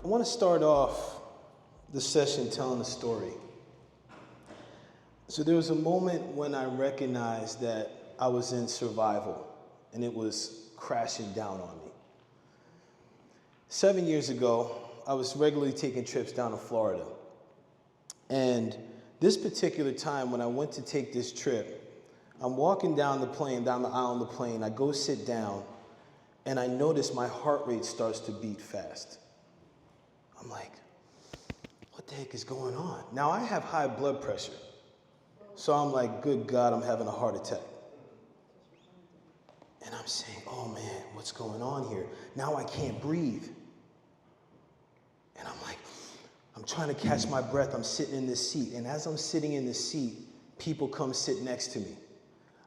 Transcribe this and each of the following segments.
I want to start off the session telling a story. So there was a moment when I recognized that I was in survival and it was crashing down on me. 7 years ago, I was regularly taking trips down to Florida. And this particular time when I went to take this trip, I'm walking down the aisle on the plane, I go sit down, and I notice my heart rate starts to beat fast. I'm like, what the heck is going on? Now I have high blood pressure. So I'm like, good God, I'm having a heart attack. And I'm saying, oh man, what's going on here? Now I can't breathe. And I'm like, I'm trying to catch my breath. I'm sitting in this seat. And as I'm sitting in the seat, people come sit next to me.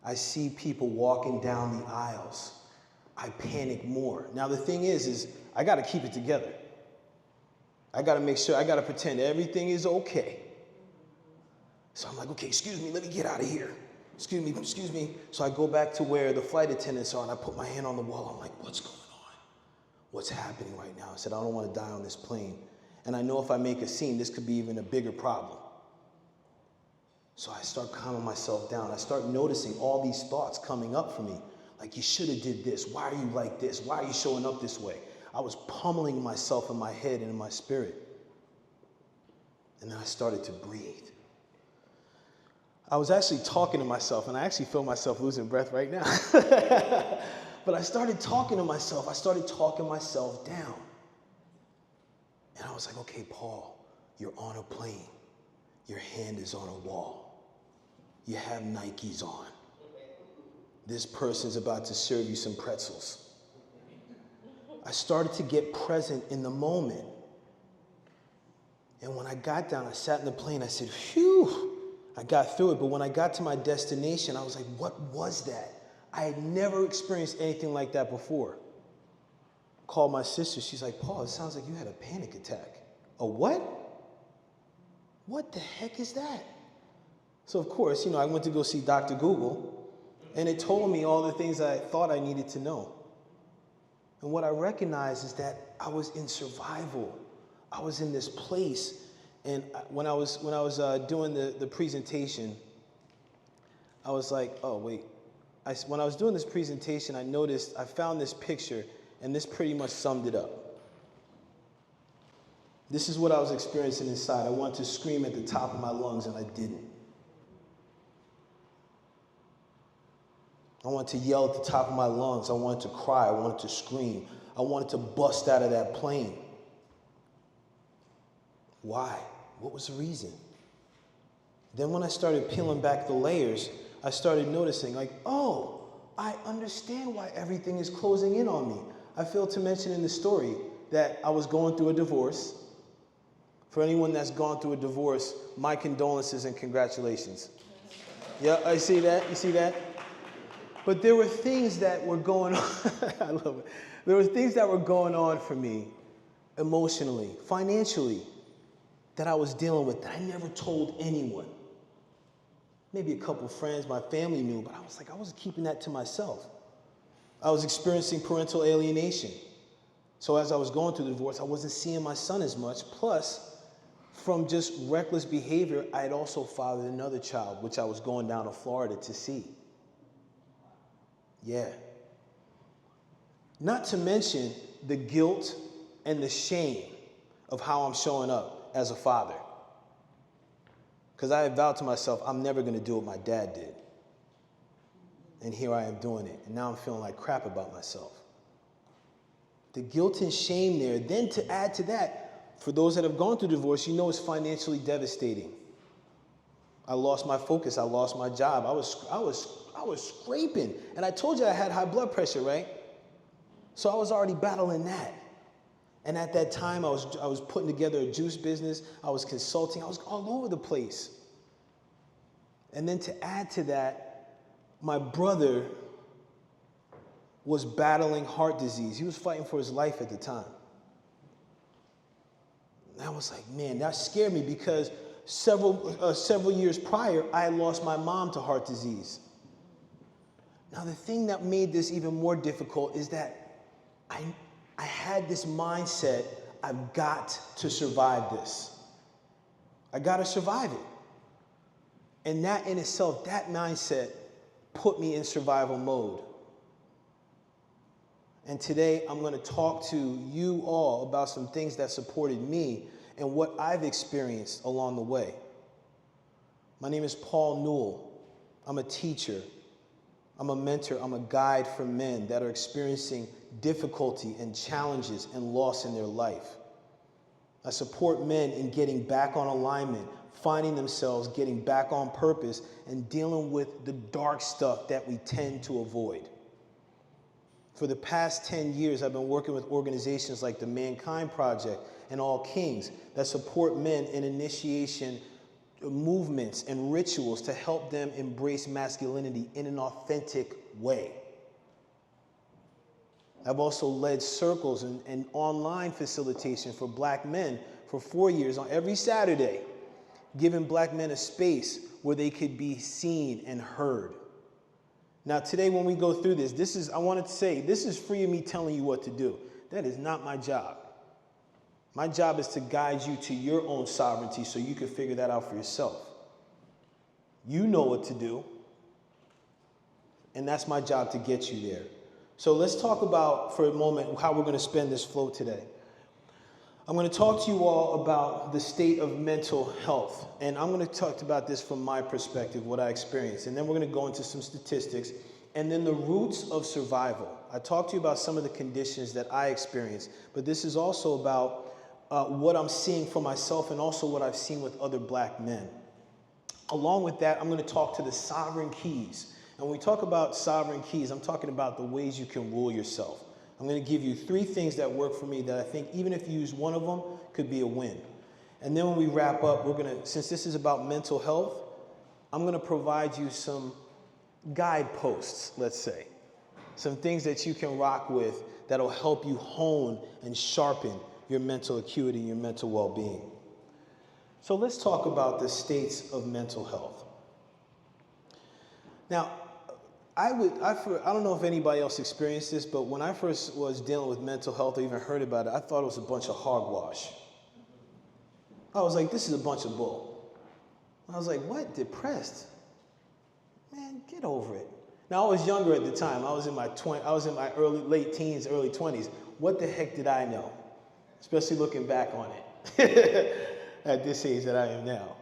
I see people walking down the aisles. I panic more. Now the thing is I got to keep it together. I got to make sure, I got to pretend everything is okay. So I'm like, okay, excuse me, let me get out of here. Excuse me. So I go back to where the flight attendants are and I put my hand on the wall. I'm like, what's going on? What's happening right now? I said, I don't want to die on this plane. And I know if I make a scene, this could be even a bigger problem. So I start calming myself down. I start noticing all these thoughts coming up for me. Like, you should have did this. Why are you like this? Why are you showing up this way? I was pummeling myself in my head and in my spirit. And then I started to breathe. I was actually talking to myself, and I actually feel myself losing breath right now. But I started talking to myself. I started talking myself down. And I was like, okay, Paul, you're on a plane. Your hand is on a wall. You have Nikes on. This person's about to serve you some pretzels. I started to get present in the moment. And when I got down, I sat in the plane, I said, phew, I got through it. But when I got to my destination, I was like, what was that? I had never experienced anything like that before. Called my sister, she's like, Paul, it sounds like you had a panic attack. A what? What the heck is that? So of course, I went to go see Dr. Google, and it told me all the things I thought I needed to know. And what I recognized is that I was in survival. I was in this place. And when I was doing the presentation, I was like, oh, wait. When I was doing this presentation, I found this picture, and this pretty much summed it up. This is what I was experiencing inside. I wanted to scream at the top of my lungs, and I didn't. I wanted to yell at the top of my lungs. I wanted to cry. I wanted to scream. I wanted to bust out of that plane. Why? What was the reason? Then when I started peeling back the layers, I started noticing, like, oh, I understand why everything is closing in on me. I failed to mention in the story that I was going through a divorce. For anyone that's gone through a divorce, my condolences and congratulations. Yeah, I see that. You see that? But there were things that were going on. I love it. There were things that were going on for me emotionally, financially, that I was dealing with that I never told anyone. Maybe a couple friends, my family knew, but I was keeping that to myself. I was experiencing parental alienation. So as I was going through the divorce, I wasn't seeing my son as much. Plus, from just reckless behavior, I had also fathered another child, which I was going down to Florida to see. Yeah. Not to mention the guilt and the shame of how I'm showing up as a father. Because I had vowed to myself, I'm never going to do what my dad did. And here I am doing it. And now I'm feeling like crap about myself. The guilt and shame there. Then to add to that, for those that have gone through divorce, it's financially devastating. I lost my focus. I lost my job. I was scraping. And I told you I had high blood pressure, right? So I was already battling that. And at that time, I was putting together a juice business. I was consulting. I was all over the place. And then to add to that, my brother was battling heart disease. He was fighting for his life at the time. And I was like, man, that scared me because several years prior, I had lost my mom to heart disease. Now, the thing that made this even more difficult is that I had this mindset I've got to survive this. I got to survive it. And that in itself, that mindset put me in survival mode. And today I'm going to talk to you all about some things that supported me and what I've experienced along the way. My name is Paul Newell. I'm a teacher. I'm a mentor. I'm a guide for men that are experiencing difficulty and challenges and loss in their life. I support men in getting back on alignment, finding themselves, getting back on purpose, and dealing with the dark stuff that we tend to avoid. For the past 10 years, I've been working with organizations like the Mankind Project and All Kings that support men in initiation movements and rituals to help them embrace masculinity in an authentic way. I've also led circles and online facilitation for black men for 4 years on every Saturday, giving black men a space where they could be seen and heard. Now today when we go through this, I wanted to say, this is free of me telling you what to do. That is not my job. My job is to guide you to your own sovereignty so you can figure that out for yourself. You know what to do, and that's my job to get you there. So let's talk about, for a moment, how we're going to spend this flow today. I'm going to talk to you all about the state of mental health, and I'm going to talk about this from my perspective, what I experienced, and then we're going to go into some statistics, and then the roots of survival. I talked to you about some of the conditions that I experienced, but this is also about what I'm seeing for myself and also what I've seen with other black men. Along with that, I'm going to talk to the sovereign keys. And when we talk about sovereign keys, I'm talking about the ways you can rule yourself. I'm going to give you 3 things that work for me that I think even if you use one of them, could be a win. And then when we wrap up, since this is about mental health, I'm going to provide you some guideposts, let's say. Some things that you can rock with that'll help you hone and sharpen your mental acuity, your mental well-being. So let's talk about the states of mental health. Now, I don't know if anybody else experienced this, but when I first was dealing with mental health or even heard about it, I thought it was a bunch of hogwash. I was like, this is a bunch of bull. I was like, what? Depressed? Man, get over it. Now, I was younger at the time. I was in my late teens, early 20s. What the heck did I know? Especially looking back on it at this age that I am now.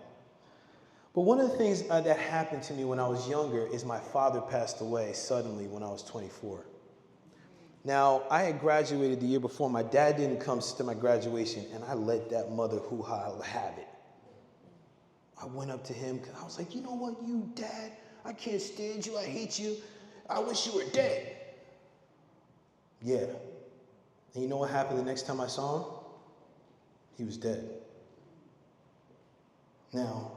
But one of the things that happened to me when I was younger is my father passed away suddenly when I was 24. Now, I had graduated the year before. My dad didn't come to my graduation, and I let that mother hoo-ha have it. I went up to him, because I was like, you know what, you dad, I can't stand you, I hate you, I wish you were dead. Yeah. And you know what happened the next time I saw him? He was dead. Now,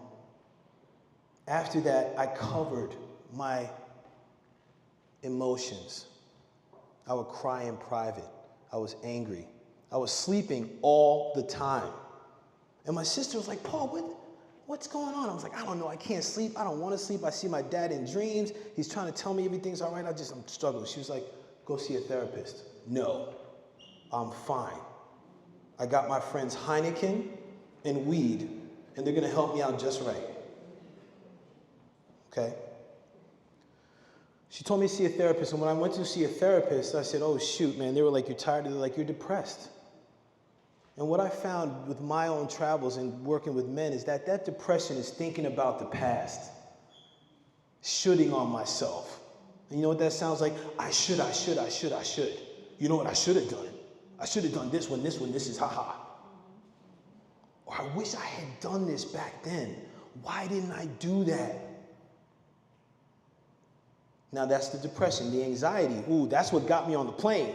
after that, I covered my emotions. I would cry in private. I was angry. I was sleeping all the time. And my sister was like, Paul, what's going on? I was like, I don't know. I can't sleep. I don't want to sleep. I see my dad in dreams. He's trying to tell me everything's all right. I'm struggling. She was like, go see a therapist. No, I'm fine. I got my friends Heineken and weed, and they're going to help me out just right. Okay? She told me to see a therapist, and when I went to see a therapist, I said, oh, shoot, man. They were like, you're tired? They're like, you're depressed. And what I found with my own travels and working with men is that depression is thinking about the past, shoulding on myself. And you know what that sounds like? I should. You know what I should have done? I should have done this when this is haha. Or I wish I had done this back then. Why didn't I do that? Now that's the depression, the anxiety. Ooh, that's what got me on the plane.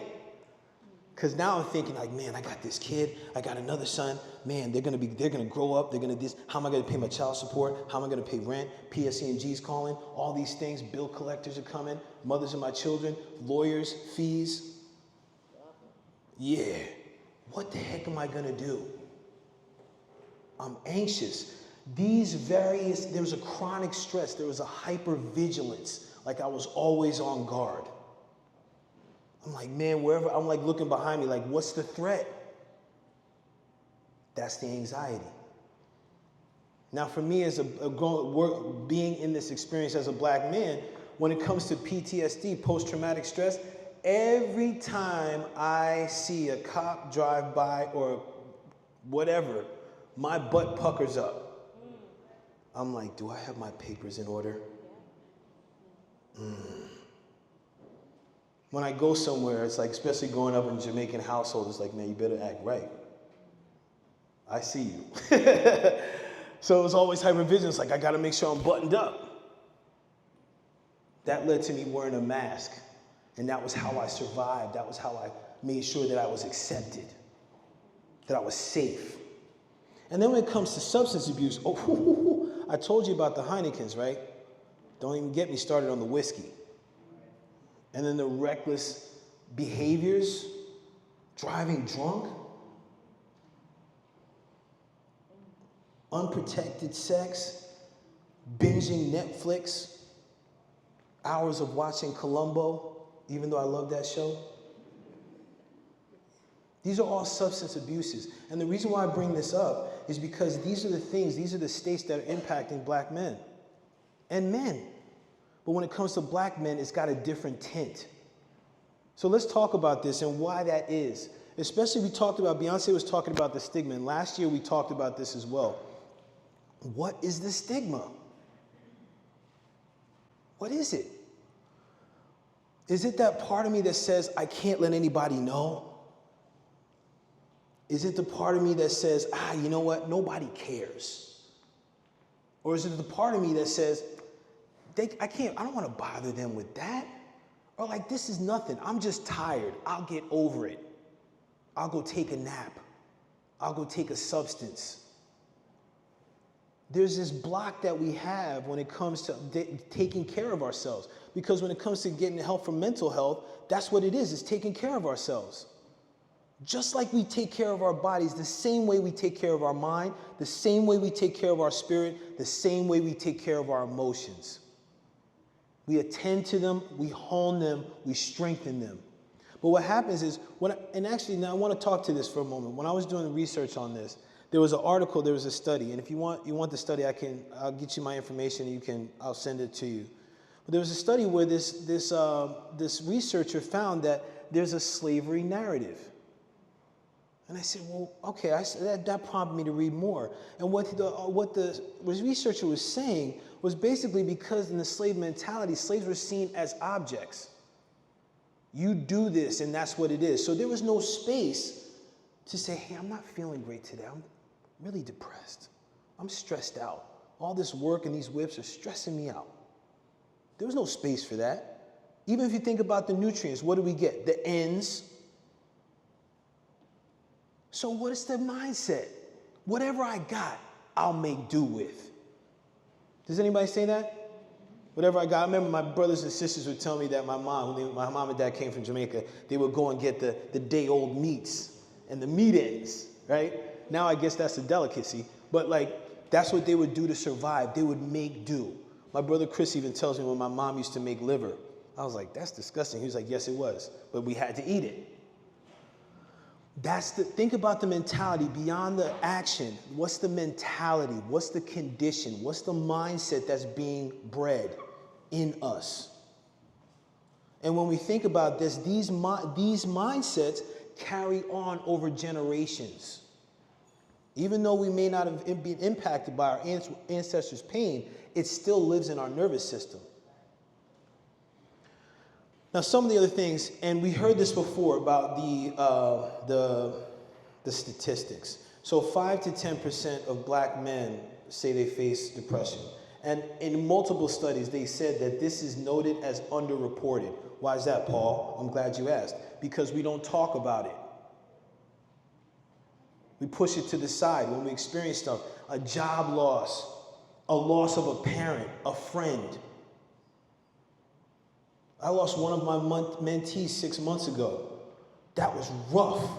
Because now I'm thinking like, man, I got this kid, I got another son, man, they're gonna grow up, how am I gonna pay my child support? How am I gonna pay rent? PSE&G's calling, all these things, bill collectors are coming, mothers of my children, lawyers, fees. Yeah, what the heck am I gonna do? I'm anxious. There was a chronic stress, there was a hypervigilance, like I was always on guard. I'm like, man, I'm like looking behind me, like, what's the threat? That's the anxiety. Now, for me, as being in this experience as a black man, when it comes to PTSD, post-traumatic stress, every time I see a cop drive by or whatever, my butt puckers up. I'm like, do I have my papers in order? When I go somewhere, it's like, especially growing up in a Jamaican household, it's like, man, you better act right. I see you. So it was always hypervigilant. It's like, I got to make sure I'm buttoned up. That led to me wearing a mask. And that was how I survived. That was how I made sure that I was accepted, that I was safe. And then when it comes to substance abuse, I told you about the Heinekens, right? Don't even get me started on the whiskey. And then the reckless behaviors, driving drunk, unprotected sex, binging Netflix, hours of watching Columbo, even though I love that show. These are all substance abuses. And the reason why I bring this up is because these are the things, these are the states that are impacting black men and men. But when it comes to black men, it's got a different tint. So let's talk about this and why that is. Especially we talked about, Beyonce was talking about the stigma, and last year we talked about this as well. What is the stigma? What is it? Is it that part of me that says, I can't let anybody know? Is it the part of me that says, you know what, nobody cares? Or is it the part of me that says, I don't want to bother them with that? Or like, this is nothing, I'm just tired, I'll get over it. I'll go take a nap. I'll go take a substance. There's this block that we have when it comes to taking care of ourselves. Because when it comes to getting help for mental health, that's what it is taking care of ourselves. Just like we take care of our bodies, the same way we take care of our mind, the same way we take care of our spirit, the same way we take care of our emotions. We attend to them, we hone them, we strengthen them. But what happens is, now I want to talk to this for a moment. When I was doing research on this, there was an article, there was a study, and if you want the study, I'll get you my information, I'll send it to you. But there was a study where this researcher found that there's a slavery narrative. And I said, well, okay, that prompted me to read more. And what the researcher was saying was basically because in the slave mentality, slaves were seen as objects. You do this, and that's what it is. So there was no space to say, hey, I'm not feeling great today. I'm really depressed. I'm stressed out. All this work and these whips are stressing me out. There was no space for that. Even if you think about the nutrients, what do we get? The ends. So what is the mindset? Whatever I got, I'll make do with. Does anybody say that? Whatever I got. I remember my brothers and sisters would tell me that my mom and dad came from Jamaica, they would go and get the day-old meats and the meat ends, right? Now I guess that's a delicacy, but like that's what they would do to survive. They would make do. My brother Chris even tells me when my mom used to make liver. I was like, that's disgusting. He was like, yes, it was, but we had to eat it. Think about the mentality beyond the action. What's the mentality? What's the condition? What's the mindset that's being bred in us? And when we think about this, these mindsets carry on over generations. Even though we may not have been impacted by our ancestors' pain, it still lives in our nervous system. Now, some of the other things, and we heard this before about the statistics. So 5 to 10% of black men say they face depression. And in multiple studies, they said that this is noted as underreported. Why is that, Paul? I'm glad you asked. Because we don't talk about it. We push it to the side when we experience stuff. A job loss, a loss of a parent, a friend. I lost one of my mentees 6 months ago. That was rough.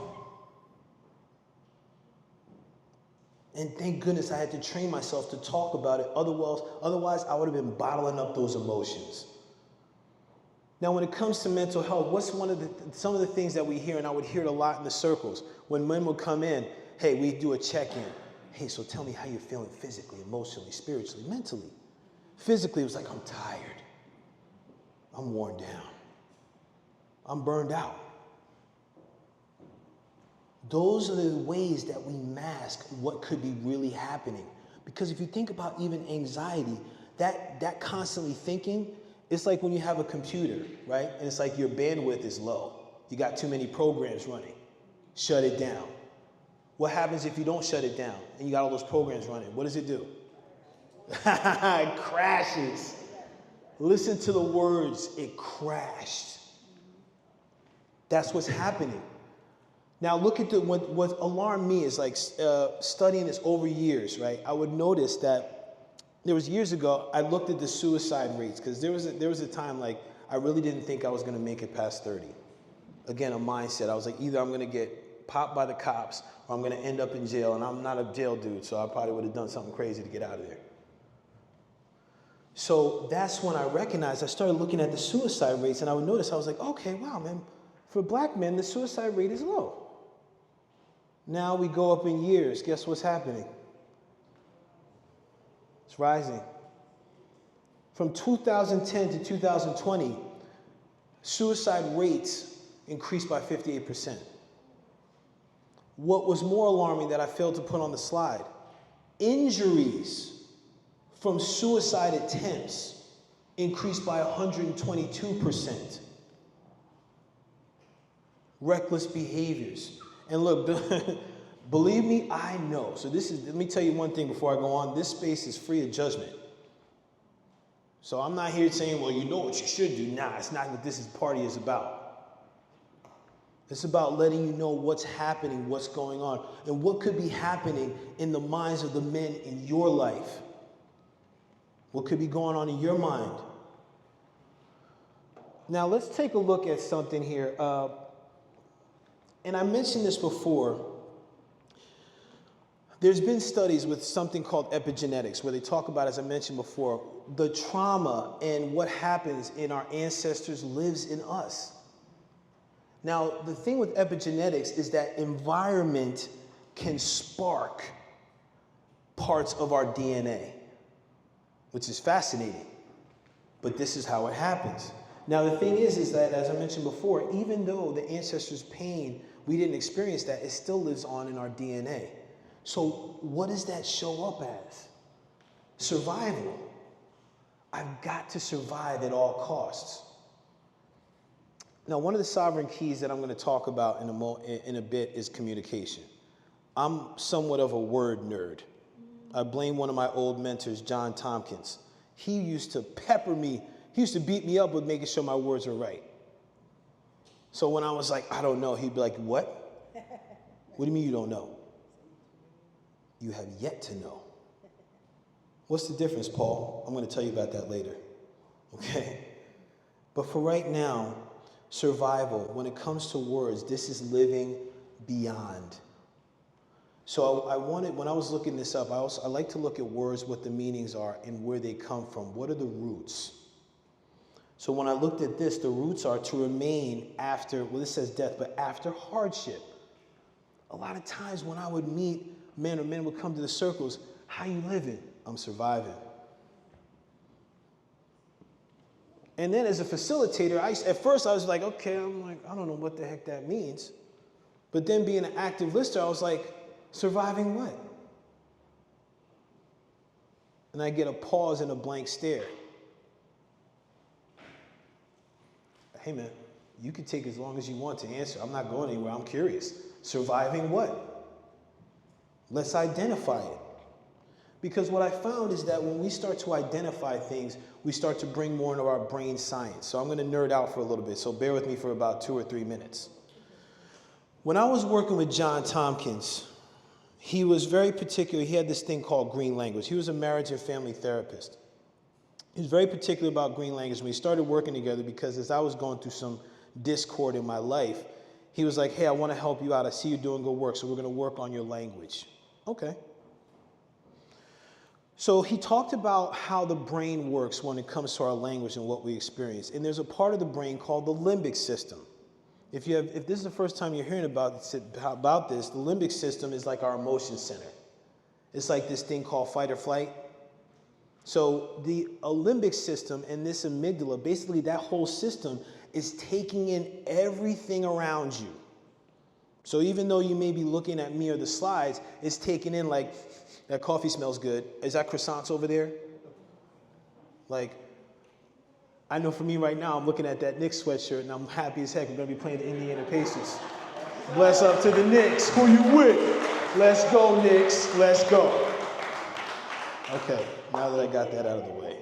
And thank goodness I had to train myself to talk about it. Otherwise, I would have been bottling up those emotions. Now, when it comes to mental health, what's some of the things that we hear, and I would hear it a lot in the circles, when men would come in, hey, we do a check-in. Hey, so tell me how you're feeling physically, emotionally, spiritually, mentally. Physically, it was like, I'm tired. I'm worn down. I'm burned out. Those are the ways that we mask what could be really happening. Because if you think about even anxiety, that constantly thinking, it's like when you have a computer, right? And it's like your bandwidth is low. You got too many programs running. Shut it down. What happens if you don't shut it down and you got all those programs running? What does it do? It crashes. Listen to the words, it crashed. That's what's happening. Now look at what alarmed me is like studying this over years, right? I would notice that there was years ago, I looked at the suicide rates because there was a time like I really didn't think I was going to make it past 30. Again, a mindset. I was like, either I'm going to get popped by the cops or I'm going to end up in jail, and I'm not a jail dude, so I probably would have done something crazy to get out of there. So that's when I recognized, I started looking at the suicide rates, and I would notice, I was like, okay, wow, man, for black men, the suicide rate is low. Now we go up in years, guess what's happening? It's rising. From 2010 to 2020, suicide rates increased by 58%. What was more alarming that I failed to put on the slide, injuries from suicide attempts increased by 122%. Reckless behaviors. And look, believe me, I know. So let me tell you one thing before I go on. This space is free of judgment. So I'm not here saying, well, you know what you should do. Nah, it's not what this party is about. It's about letting you know what's happening, what's going on, and what could be happening in the minds of the men in your life. What could be going on in your mind? Now, let's take a look at something here. And I mentioned this before. There's been studies with something called epigenetics, where they talk about, as I mentioned before, the trauma and what happens in our ancestors lives in us. Now, the thing with epigenetics is that environment can spark parts of our DNA, which is fascinating. But this is how it happens. Now, the thing is that, as I mentioned before, even though the ancestors' pain, we didn't experience that, it still lives on in our DNA. So what does that show up as? Survival. I've got to survive at all costs. Now, one of the sovereign keys that I'm going to talk about in a bit is communication. I'm somewhat of a word nerd. I blame one of my old mentors, John Tompkins. He used to pepper me. He used to beat me up with making sure my words were right. So when I was like, I don't know, he'd be like, what? What do you mean you don't know? You have yet to know. What's the difference, Paul? I'm going to tell you about that later. Okay? But for right now, survival, when it comes to words, this is living beyond. So when I was looking this up, I like to look at words, what the meanings are, and where they come from. What are the roots? So when I looked at this, the roots are to remain after, well, this says death, but after hardship. A lot of times when I would meet men, or men would come to the circles, how you living? I'm surviving. And then as a facilitator, at first I was like, okay, I don't know what the heck that means. But then being an active listener, I was like, surviving what? And I get a pause and a blank stare. Hey man, you can take as long as you want to answer. I'm not going anywhere, I'm curious. Surviving what? Let's identify it. Because what I found is that when we start to identify things, we start to bring more into our brain science. So I'm going to nerd out for a little bit, so bear with me for about 2 or 3 minutes. When I was working with John Tompkins, he was very particular. He had this thing called green language. He was a marriage and family therapist. He was very particular about green language. When we started working together, because as I was going through some discord in my life, he was like, hey, I want to help you out. I see you doing good work, so we're going to work on your language. Okay. So he talked about how the brain works when it comes to our language and what we experience. And there's a part of the brain called the limbic system. If this is the first time you're hearing about this, the limbic system is like our emotion center. It's like this thing called fight or flight. So the limbic system and this amygdala, basically that whole system is taking in everything around you. So even though you may be looking at me or the slides, it's taking in like, that coffee smells good. Is that croissants over there? Like, I know for me right now, I'm looking at that Knicks sweatshirt and I'm happy as heck. We're going to be playing the Indiana Pacers. Bless up to the Knicks. Who you with? Let's go, Knicks. Let's go. Okay, now that I got that out of the way.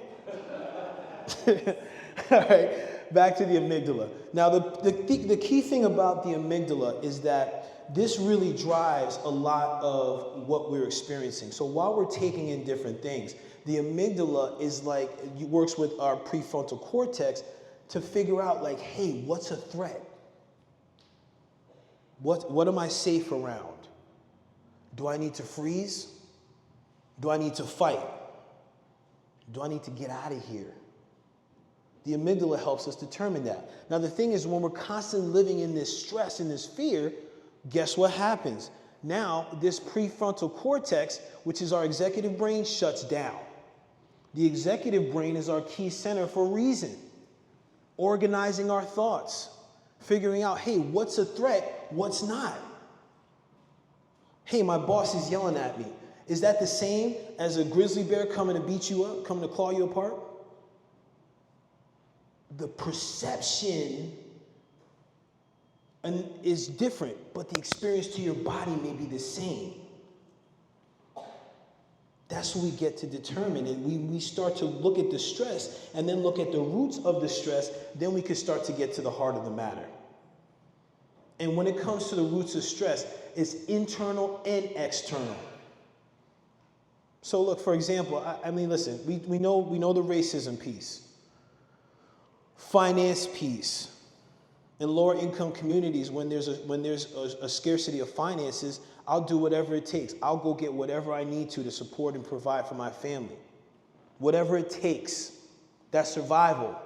All right, back to the amygdala. Now, the key thing about the amygdala is that this really drives a lot of what we're experiencing. So while we're taking in different things, the amygdala is like, it works with our prefrontal cortex to figure out like, hey, what's a threat? What am I safe around? Do I need to freeze? Do I need to fight? Do I need to get out of here? The amygdala helps us determine that. Now the thing is, when we're constantly living in this stress and this fear, guess what happens? Now this prefrontal cortex, which is our executive brain, shuts down. The executive brain is our key center for reason, organizing our thoughts, figuring out, hey, what's a threat, what's not? Hey, my boss is yelling at me. Is that the same as a grizzly bear coming to beat you up, coming to claw you apart? The perception is different, but the experience to your body may be the same. That's what we get to determine. And we start to look at the stress and then look at the roots of the stress. Then we can start to get to the heart of the matter. And when it comes to the roots of stress, it's internal and external. So look, for example, I mean, listen, we know the racism piece, finance piece. In lower income communities, when there's a scarcity of finances, I'll do whatever it takes. I'll go get whatever I need to support and provide for my family. Whatever it takes. That's survival.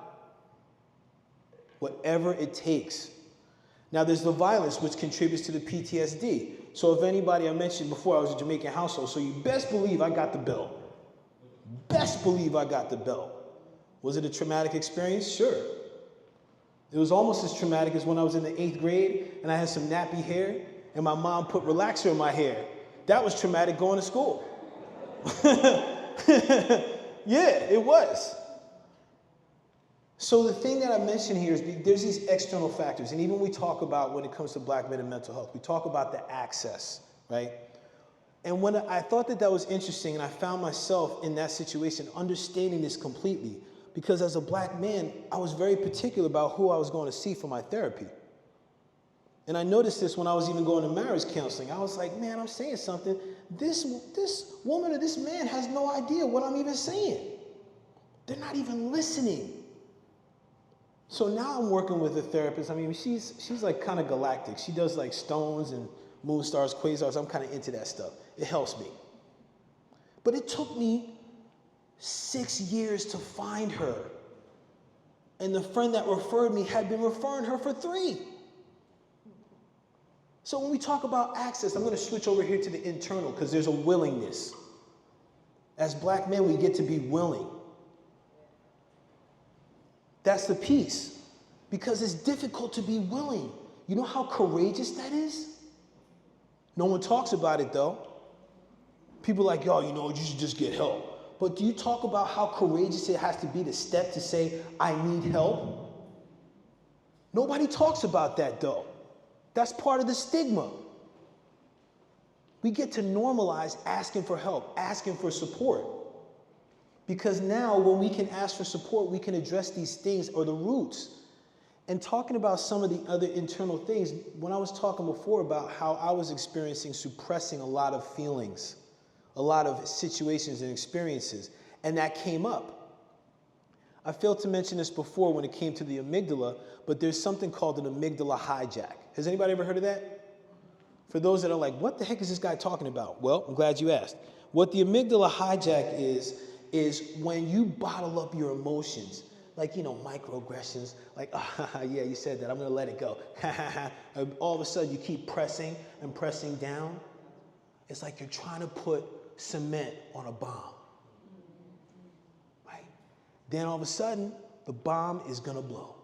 Whatever it takes. Now there's the violence, which contributes to the PTSD. So if anybody, I mentioned before, I was a Jamaican household, so you best believe I got the belt. Best believe I got the belt. Was it a traumatic experience? Sure. It was almost as traumatic as when I was in the 8th grade and I had some nappy hair and my mom put relaxer in my hair. That was traumatic going to school. Yeah, it was. So the thing that I mentioned here is there's these external factors. And even we talk about, when it comes to black men and mental health, we talk about the access, right? And when I thought that was interesting, and I found myself in that situation understanding this completely, because as a black man, I was very particular about who I was going to see for my therapy. And I noticed this when I was even going to marriage counseling. I was like, man, I'm saying something. This woman or this man has no idea what I'm even saying. They're not even listening. So now I'm working with a therapist. I mean, she's like kind of galactic. She does like stones and moon stars, quasars. I'm kind of into that stuff. It helps me. But it took me 6 years to find her. And the friend that referred me had been referring her for 3. So when we talk about access, I'm going to switch over here to the internal because there's a willingness. As black men, we get to be willing. That's the piece. Because it's difficult to be willing. You know how courageous that is? No one talks about it though. People are like, yo, you should just get help. But do you talk about how courageous it has to be to step to say, I need help? Nobody talks about that though. That's part of the stigma. We get to normalize asking for help, asking for support. Because now when we can ask for support, we can address these things or the roots. And talking about some of the other internal things, when I was talking before about how I was experiencing suppressing a lot of feelings, a lot of situations and experiences, and that came up. I failed to mention this before when it came to the amygdala, but there's something called an amygdala hijack. Has anybody ever heard of that? For those that are like, what the heck is this guy talking about? Well, I'm glad you asked. What the amygdala hijack is when you bottle up your emotions. like, microaggressions, like, yeah, you said that, I'm gonna let it go. And all of a sudden you keep pressing and pressing down. It's like you're trying to put cement on a bomb, right? Then all of a sudden, the bomb is gonna blow.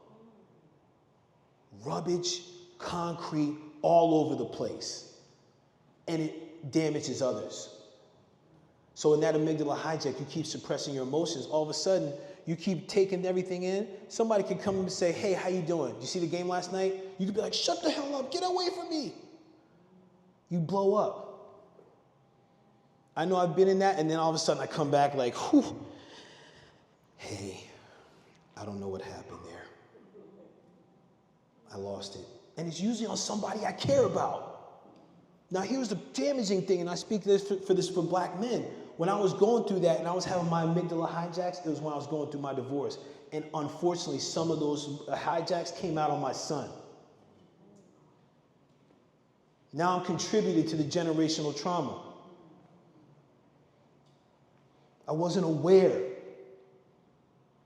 Rubbish, concrete, all over the place. And it damages others. So in that amygdala hijack, you keep suppressing your emotions. All of a sudden, you keep taking everything in. Somebody can come and say, hey, how you doing? You see the game last night? You could be like, shut the hell up, get away from me. You blow up. I know I've been in that, and then all of a sudden I come back like, whew, hey, I don't know what happened there. I lost it. And it's usually on somebody I care about. Now here's the damaging thing, and I speak this for black men. When I was going through that and I was having my amygdala hijacks, it was when I was going through my divorce. And unfortunately, some of those hijacks came out on my son. Now I'm contributing to the generational trauma. I wasn't aware,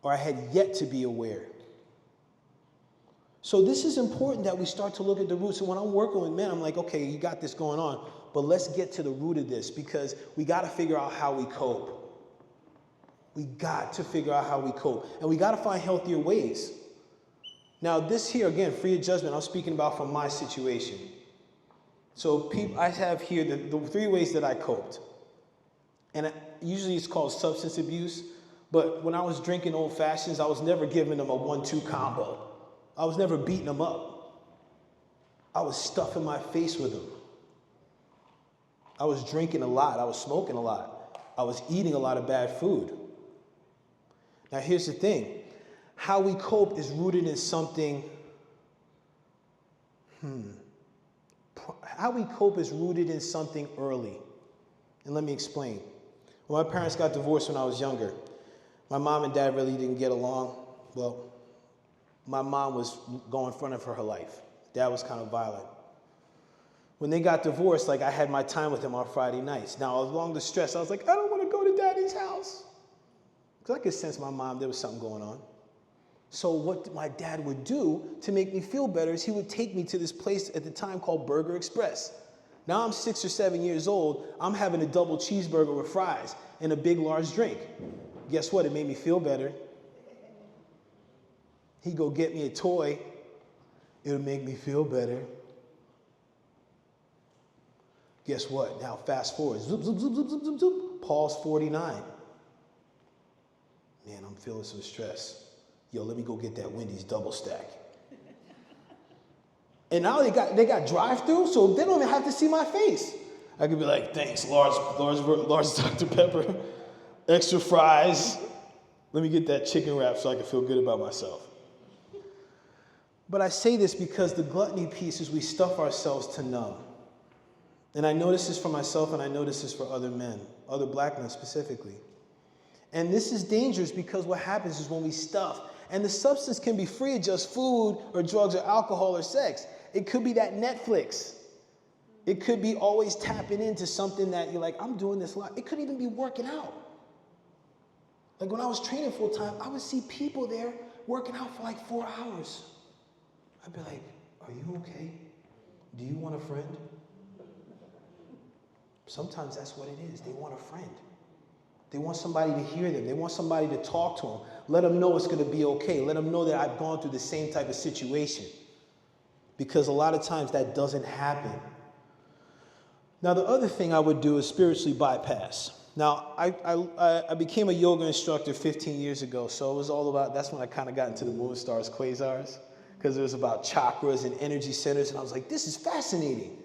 or I had yet to be aware. So this is important that we start to look at the roots. And when I'm working with men, I'm like, okay, you got this going on, but let's get to the root of this, because we got to figure out how we cope. We got to figure out how we cope. And we got to find healthier ways. Now this here, again, free of judgment, I'm speaking about from my situation. So I have here the 3 ways that I coped. And usually it's called substance abuse. But when I was drinking old fashions, I was never giving them a 1-2 combo. I was never beating them up. I was stuffing my face with them. I was drinking a lot. I was smoking a lot. I was eating a lot of bad food. Now here's the thing. How we cope is rooted in something. How we cope is rooted in something early. And let me explain. When my parents got divorced when I was younger, my mom and dad really didn't get along. Well, my mom was going front of her life. Dad was kind of violent. When they got divorced, like I had my time with him on Friday nights. Now, along the stress, I was like, I don't want to go to daddy's house. Because I could sense my mom, there was something going on. So what my dad would do to make me feel better is he would take me to this place at the time called Burger Express. Now I'm 6 or 7 years old. I'm having a double cheeseburger with fries and a big, large drink. Guess what? It made me feel better. He'd go get me a toy. It'll make me feel better. Guess what? Now fast forward. Zoop, zoop, zoop, zoop, zoop, zoop, zoop. Pause 49. Man, I'm feeling some stress. Yo, let me go get that Wendy's double stack. And now they got drive-through, so they don't even have to see my face. I could be like, thanks, large Dr. Pepper, extra fries. Let me get that chicken wrap so I can feel good about myself. But I say this because the gluttony piece is we stuff ourselves to numb. And I know this is for myself, and I know this is for other men, other black men specifically. And this is dangerous because what happens is when we stuff, and the substance can be free of just food or drugs or alcohol or sex. It could be that Netflix. It could be always tapping into something that you're like, I'm doing this a lot. It could even be working out. Like when I was training full time, I would see people there working out for like 4 hours. I'd be like, are you okay? Do you want a friend? Sometimes that's what it is. They want a friend. They want somebody to hear them. They want somebody to talk to them. Let them know it's going to be okay. Let them know that I've gone through the same type of situation. Because a lot of times that doesn't happen. Now, the other thing I would do is spiritually bypass. Now, I became a yoga instructor 15 years ago, so it was all about, that's when I kind of got into the moon stars, quasars, because it was about chakras and energy centers, and I was like, this is fascinating.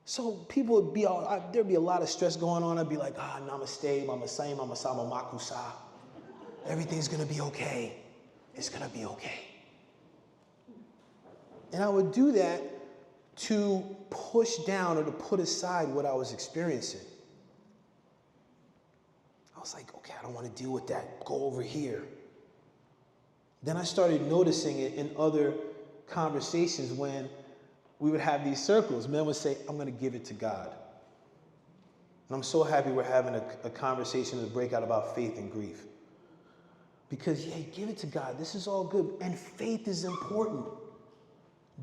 So people would be there'd be a lot of stress going on. I'd be like, namaste, mama say, mama sama makusa. Everything's gonna be okay. It's gonna be okay. And I would do that to push down or to put aside what I was experiencing. I was like, okay, I don't want to deal with that. Go over here. Then I started noticing it in other conversations when we would have these circles. Men would say, I'm going to give it to God. And I'm so happy we're having a conversation, a breakout about faith and grief. Because, yeah, give it to God. This is all good. And faith is important.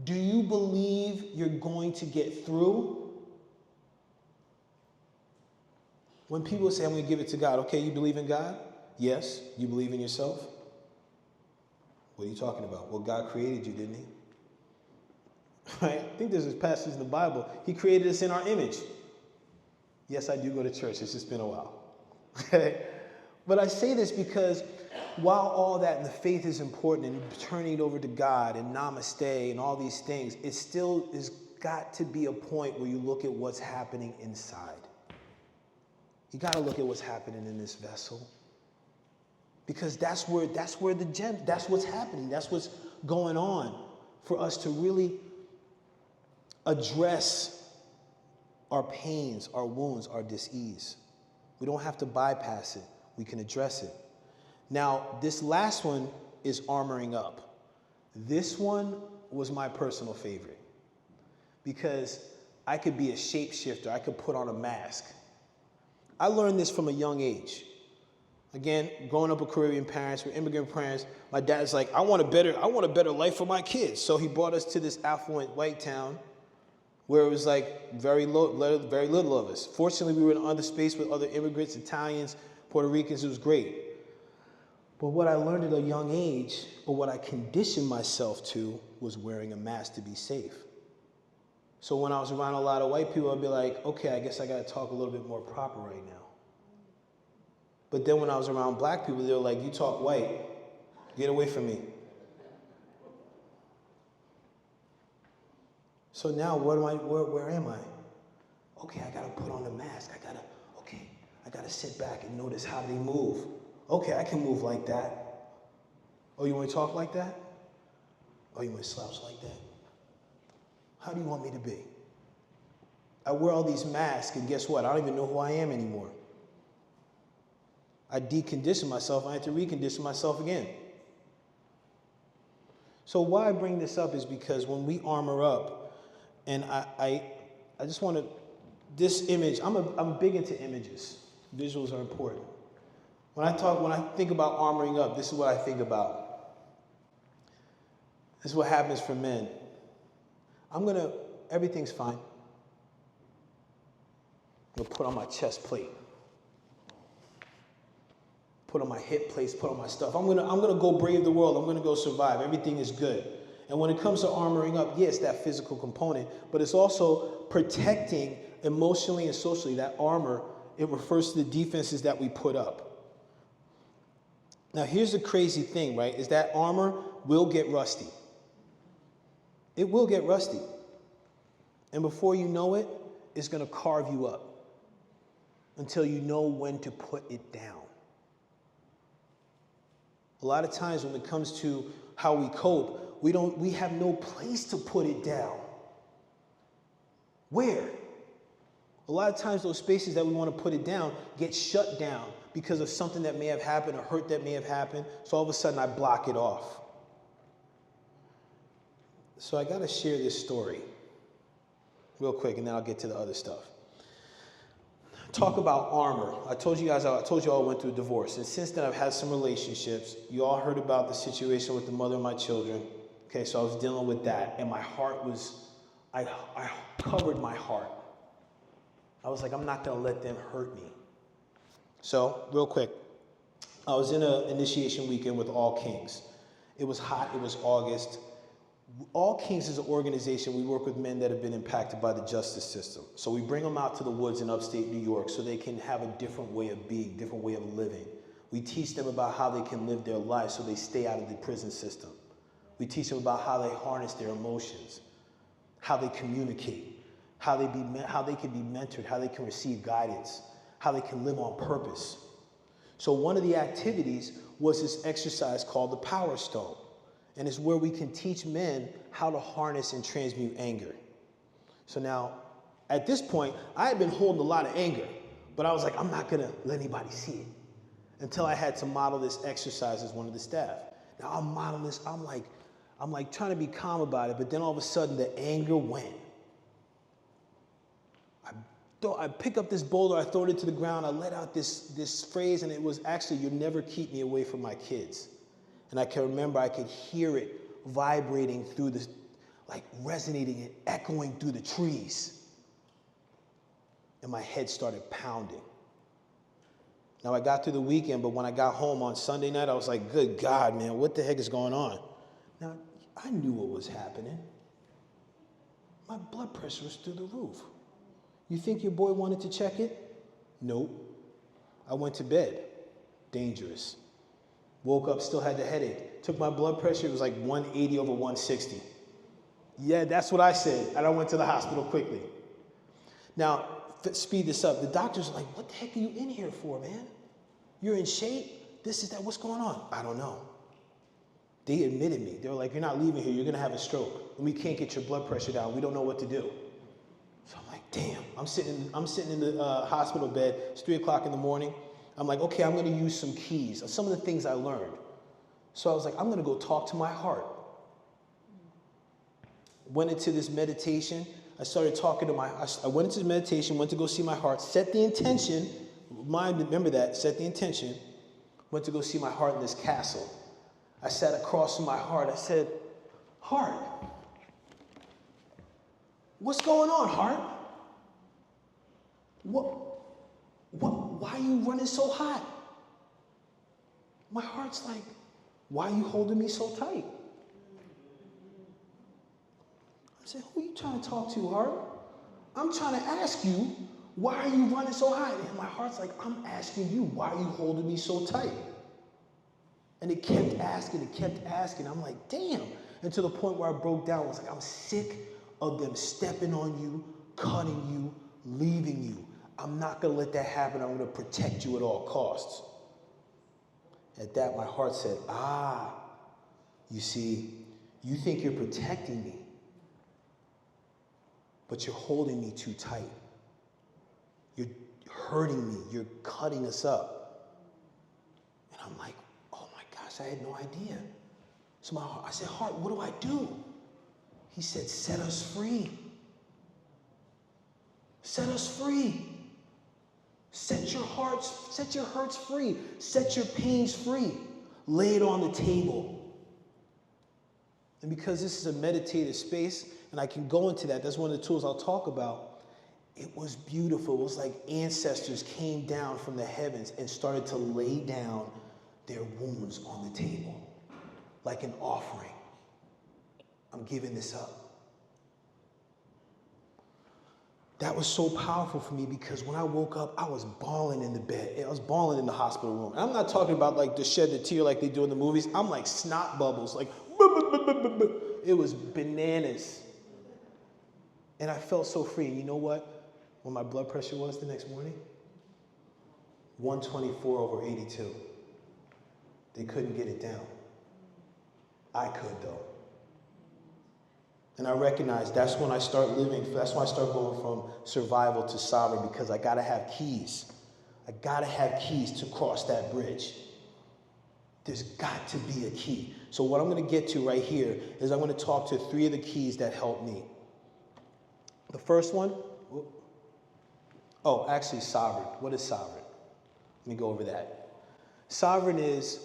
Do you believe you're going to get through? When people say, I'm going to give it to God, okay, you believe in God? Yes. You believe in yourself? What are you talking about? Well, God created you, didn't he? Right? I think there's this passage in the Bible. He created us in our image. Yes, I do go to church. It's just been a while. Okay? But I say this because while all that and the faith is important and turning it over to God and namaste and all these things, it still has got to be a point where you look at what's happening inside. You got to look at what's happening in this vessel. Because that's what's happening. That's what's going on for us to really address our pains, our wounds, our dis-ease. We don't have to bypass it. We can address it. Now, this last one is armoring up. This one was my personal favorite because I could be a shapeshifter. I could put on a mask. I learned this from a young age. Again, growing up with Caribbean parents, with immigrant parents, my dad's like, I want a better life for my kids. So he brought us to this affluent white town where it was like very little of us. Fortunately, we were in other space with other immigrants, Italians, Puerto Ricans. It was great. But what I learned at a young age, or what I conditioned myself to, was wearing a mask to be safe. So when I was around a lot of white people, I'd be like, okay, I guess I got to talk a little bit more proper right now. But then when I was around black people, they were like, you talk white. Get away from me. So now where am I? Okay, I gotta put on the mask. I gotta sit back and notice how they move. Okay, I can move like that. Oh, you wanna talk like that? Oh, you wanna slouch like that? How do you want me to be? I wear all these masks, and guess what? I don't even know who I am anymore. I deconditioned myself, I had to recondition myself again. So why I bring this up is because when we armor up, and I just want to, this image, I'm big into images. Visuals are important. When I think about armoring up, this is what I think about. This is what happens for men. Everything's fine. I'm going to put on my chest plate. Put on my hip plates, put on my stuff. I'm gonna go brave the world. I'm gonna go survive. Everything is good. And when it comes to armoring up, yes, that physical component, but it's also protecting emotionally and socially. That armor, it refers to the defenses that we put up. Now, here's the crazy thing, right, is that armor will get rusty. It will get rusty. And before you know it, it's gonna carve you up until you know when to put it down. A lot of times when it comes to how we cope, we have no place to put it down. Where? A lot of times those spaces that we want to put it down get shut down because of something that may have happened, or hurt that may have happened. So all of a sudden I block it off. So I got to share this story real quick, and then I'll get to the other stuff. Talk about armor. I told you all I went through a divorce. And since then, I've had some relationships. You all heard about the situation with the mother of my children. Okay, so I was dealing with that. And my heart was, I covered my heart. I was like, I'm not going to let them hurt me. So, real quick, I was in an initiation weekend with All Kings. It was hot. It was August. All Kings is an organization. We work with men that have been impacted by the justice system. So we bring them out to the woods in upstate New York so they can have a different way of being, different way of living. We teach them about how they can live their life so they stay out of the prison system. We teach them about how they harness their emotions, how they communicate, how they can be mentored, how they can receive guidance, how they can live on purpose. So one of the activities was this exercise called the Power Stone. And it's where we can teach men how to harness and transmute anger. So now, at this point, I had been holding a lot of anger, but I was like, I'm not gonna let anybody see it. Until I had to model this exercise as one of the staff. Now I'm modeling this, I'm like trying to be calm about it, but then all of a sudden the anger went. I I pick up this boulder, I throw it into the ground, I let out this phrase, and it was actually, "You'll never keep me away from my kids." And I can remember I could hear it vibrating through the, like resonating and echoing through the trees. And my head started pounding. Now I got through the weekend, but when I got home on Sunday night, I was like, good God, man, what the heck is going on? Now, I knew what was happening. My blood pressure was through the roof. You think your boy wanted to check it? Nope. I went to bed. Dangerous. Woke up, still had the headache. Took my blood pressure, it was like 180 over 160. Yeah, that's what I said. And I went to the hospital quickly. Now, speed this up. The doctors are like, what the heck are you in here for, man? You're in shape? This is that. What's going on? I don't know. They admitted me. They were like, you're not leaving here. You're going to have a stroke. And we can't get your blood pressure down. We don't know what to do. So I'm like, damn. I'm sitting in the hospital bed. It's 3 o'clock in the morning. I'm like, okay, I'm going to use some keys. Some of the things I learned. So I was like, I'm going to go talk to my heart. Went into this meditation. I started talking to I went into meditation, went to go see my heart, set the intention, remember that, set the intention, went to go see my heart in this castle. I sat across from my heart, I said, heart, what's going on, heart? Why are you running so hot? My heart's like, why are you holding me so tight? I said, who are you trying to talk to, heart? I'm trying to ask you, why are you running so high? And my heart's like, I'm asking you, why are you holding me so tight? And it kept asking, I'm like, damn. And to the point where I broke down, I was like, I'm sick of them stepping on you, cutting you, leaving you. I'm not gonna let that happen. I'm gonna protect you at all costs. At that, my heart said, you see, you think you're protecting me, but you're holding me too tight. You're hurting me. You're cutting us up. And I'm like, oh my gosh, I had no idea. So I said, heart, what do I do? He said, set us free. Set us free. Set your hurts free. Set your pains free. Lay it on the table. And because this is a meditative space, and I can go into that, that's one of the tools I'll talk about, it was beautiful. It was like ancestors came down from the heavens and started to lay down their wounds on the table, like an offering. I'm giving this up. That was so powerful for me because when I woke up, I was bawling in the bed. I was bawling in the hospital room. And I'm not talking about like the shed the tear like they do in the movies. I'm like snot bubbles, like it was bananas. And I felt so free. And you know what? When my blood pressure was the next morning? 124 over 82. They couldn't get it down. I could though. And I recognized that's when I start living, that's when I start going from survival to sovereign, because I gotta have keys. I gotta have keys to cross that bridge. There's got to be a key. So what I'm gonna get to right here is I'm gonna talk to 3 of the keys that help me. The first one, actually sovereign. What is sovereign? Let me go over that. Sovereign is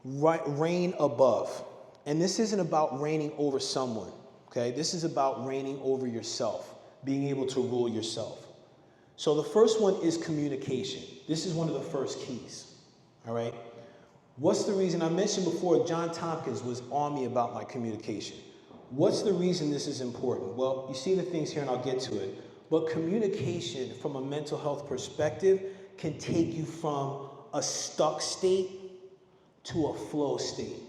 reign above. And this isn't about reigning over someone. Okay, this is about reigning over yourself, being able to rule yourself. So the first one is communication. This is one of the first keys, all right? What's the reason? I mentioned before, John Tompkins was on me about my communication. What's the reason this is important? Well, you see the things here and I'll get to it. But communication from a mental health perspective can take you from a stuck state to a flow state.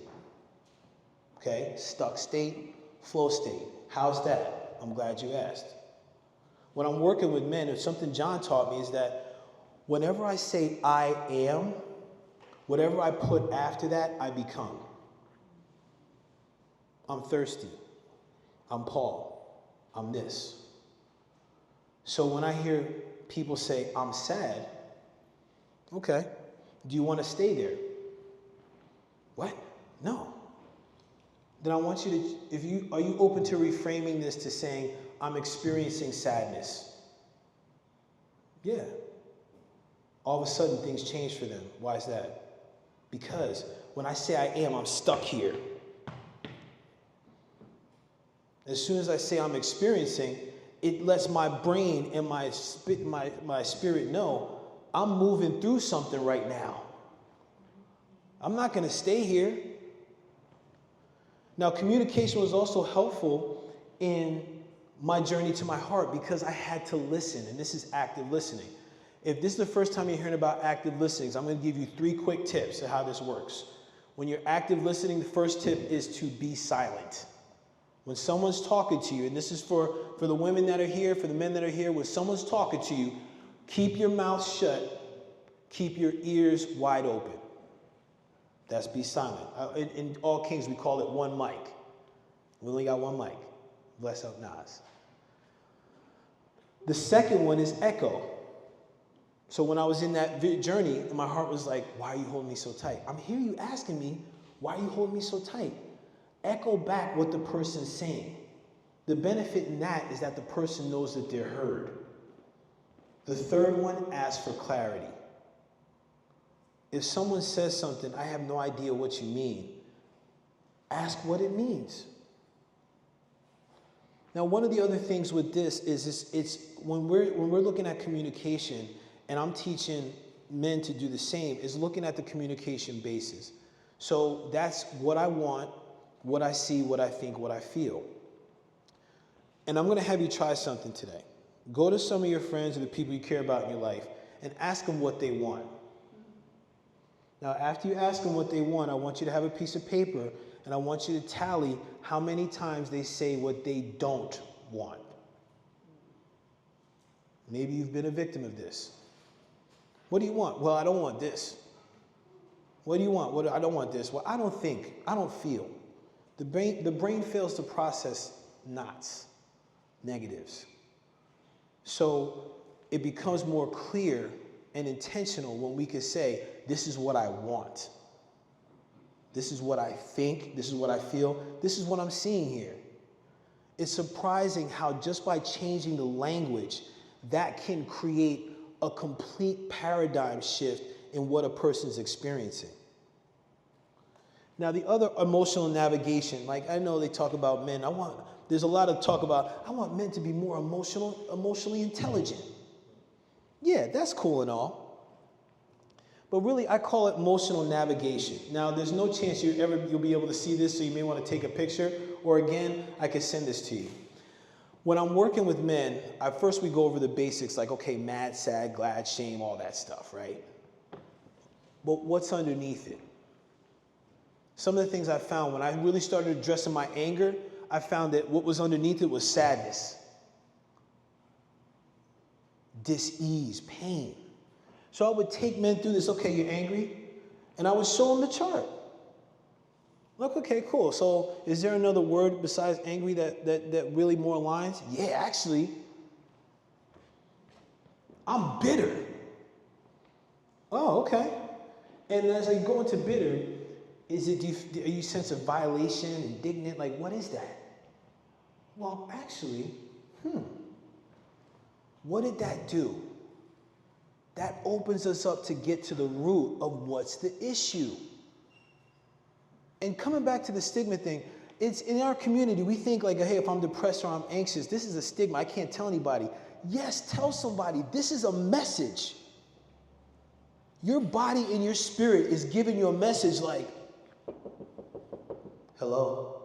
Okay, stuck state, flow state. How's that? I'm glad you asked. When I'm working with men, it's something John taught me is that whenever I say I am, whatever I put after that, I become. I'm thirsty. I'm Paul. I'm this. So when I hear people say, I'm sad, okay, do you want to stay there? What? No. Then I want you to, are you open to reframing this to saying, I'm experiencing sadness? Yeah. All of a sudden, things change for them. Why is that? Because when I say I am, I'm stuck here. As soon as I say I'm experiencing, it lets my brain and my spirit know I'm moving through something right now. I'm not going to stay here. Now, communication was also helpful in my journey to my heart because I had to listen, and this is active listening. If this is the first time you're hearing about active listening, I'm going to give you 3 quick tips of how this works. When you're active listening, the first tip is to be silent. When someone's talking to you, and this is for the women that are here, for the men that are here, when someone's talking to you, keep your mouth shut, keep your ears wide open. That's be silent. In all kings, we call it one mic. We only got one mic. Bless up Nas. The second one is echo. So when I was in that journey, my heart was like, why are you holding me so tight? I'm hearing you asking me, why are you holding me so tight? Echo back what the person's saying. The benefit in that is that the person knows that they're heard. The third one, ask for clarity. If someone says something, I have no idea what you mean, ask what it means. Now, one of the other things with this is it's when we're looking at communication, and I'm teaching men to do the same, is looking at the communication basis. So that's what I want, what I see, what I think, what I feel. And I'm going to have you try something today. Go to some of your friends or the people you care about in your life and ask them what they want. Now, after you ask them what they want, I want you to have a piece of paper and I want you to tally how many times they say what they don't want. Maybe you've been a victim of this. What do you want? Well, I don't want this. What do you want? I don't want this. Well, I don't think, I don't feel. The brain fails to process nots, negatives. So it becomes more clear and intentional when we can say, this is what I want. This is what I think. This is what I feel. This is what I'm seeing here. It's surprising how just by changing the language, that can create a complete paradigm shift in what a person's experiencing. Now, the other emotional navigation, like I know they talk about men. There's a lot of talk about, I want men to be more emotionally intelligent. Yeah, that's cool and all. But really, I call it emotional navigation. Now, there's no chance you'll be able to see this, so you may want to take a picture. Or again, I can send this to you. When I'm working with men, first we go over the basics, like, okay, mad, sad, glad, shame, all that stuff, right? But what's underneath it? Some of the things I found, when I really started addressing my anger, I found that what was underneath it was sadness, dis-ease, pain. So I would take men through this, okay, you're angry, and I would show them the chart. Look, okay, cool. So is there another word besides angry that really more aligns? Yeah, actually, I'm bitter. Oh, okay. And as I go into bitter, are you sense of violation, indignant? Like, what is that? Well, actually, what did that do? That opens us up to get to the root of what's the issue. And coming back to the stigma thing, it's in our community, we think like, hey, if I'm depressed or I'm anxious, this is a stigma. I can't tell anybody. Yes, tell somebody. This is a message. Your body and your spirit is giving you a message like, hello,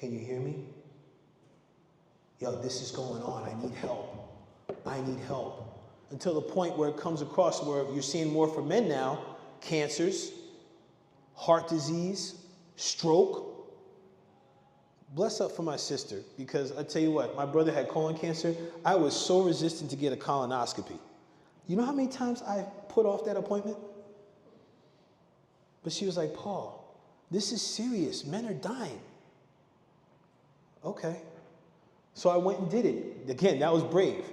can you hear me? Yo, this is going on. I need help. I need help. Until the point where it comes across where you're seeing more for men now, cancers, heart disease, stroke. Bless up for my sister, because I tell you what, my brother had colon cancer. I was so resistant to get a colonoscopy. You know how many times I put off that appointment? But she was like, Paul, this is serious. Men are dying. Okay. So I went and did it. Again, that was brave.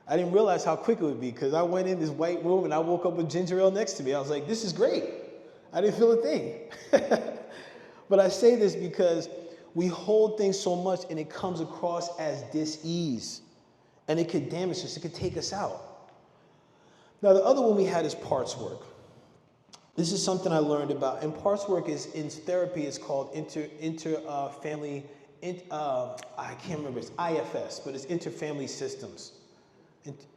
I didn't realize how quick it would be, because I went in this white room and I woke up with ginger ale next to me. I was like, this is great. I didn't feel a thing. But I say this because we hold things so much and it comes across as dis-ease. And it could damage us. It could take us out. Now, the other one we had is parts work. This is something I learned about, and parts work is in therapy. It's called family. I can't remember. It's IFS, but it's interfamily systems,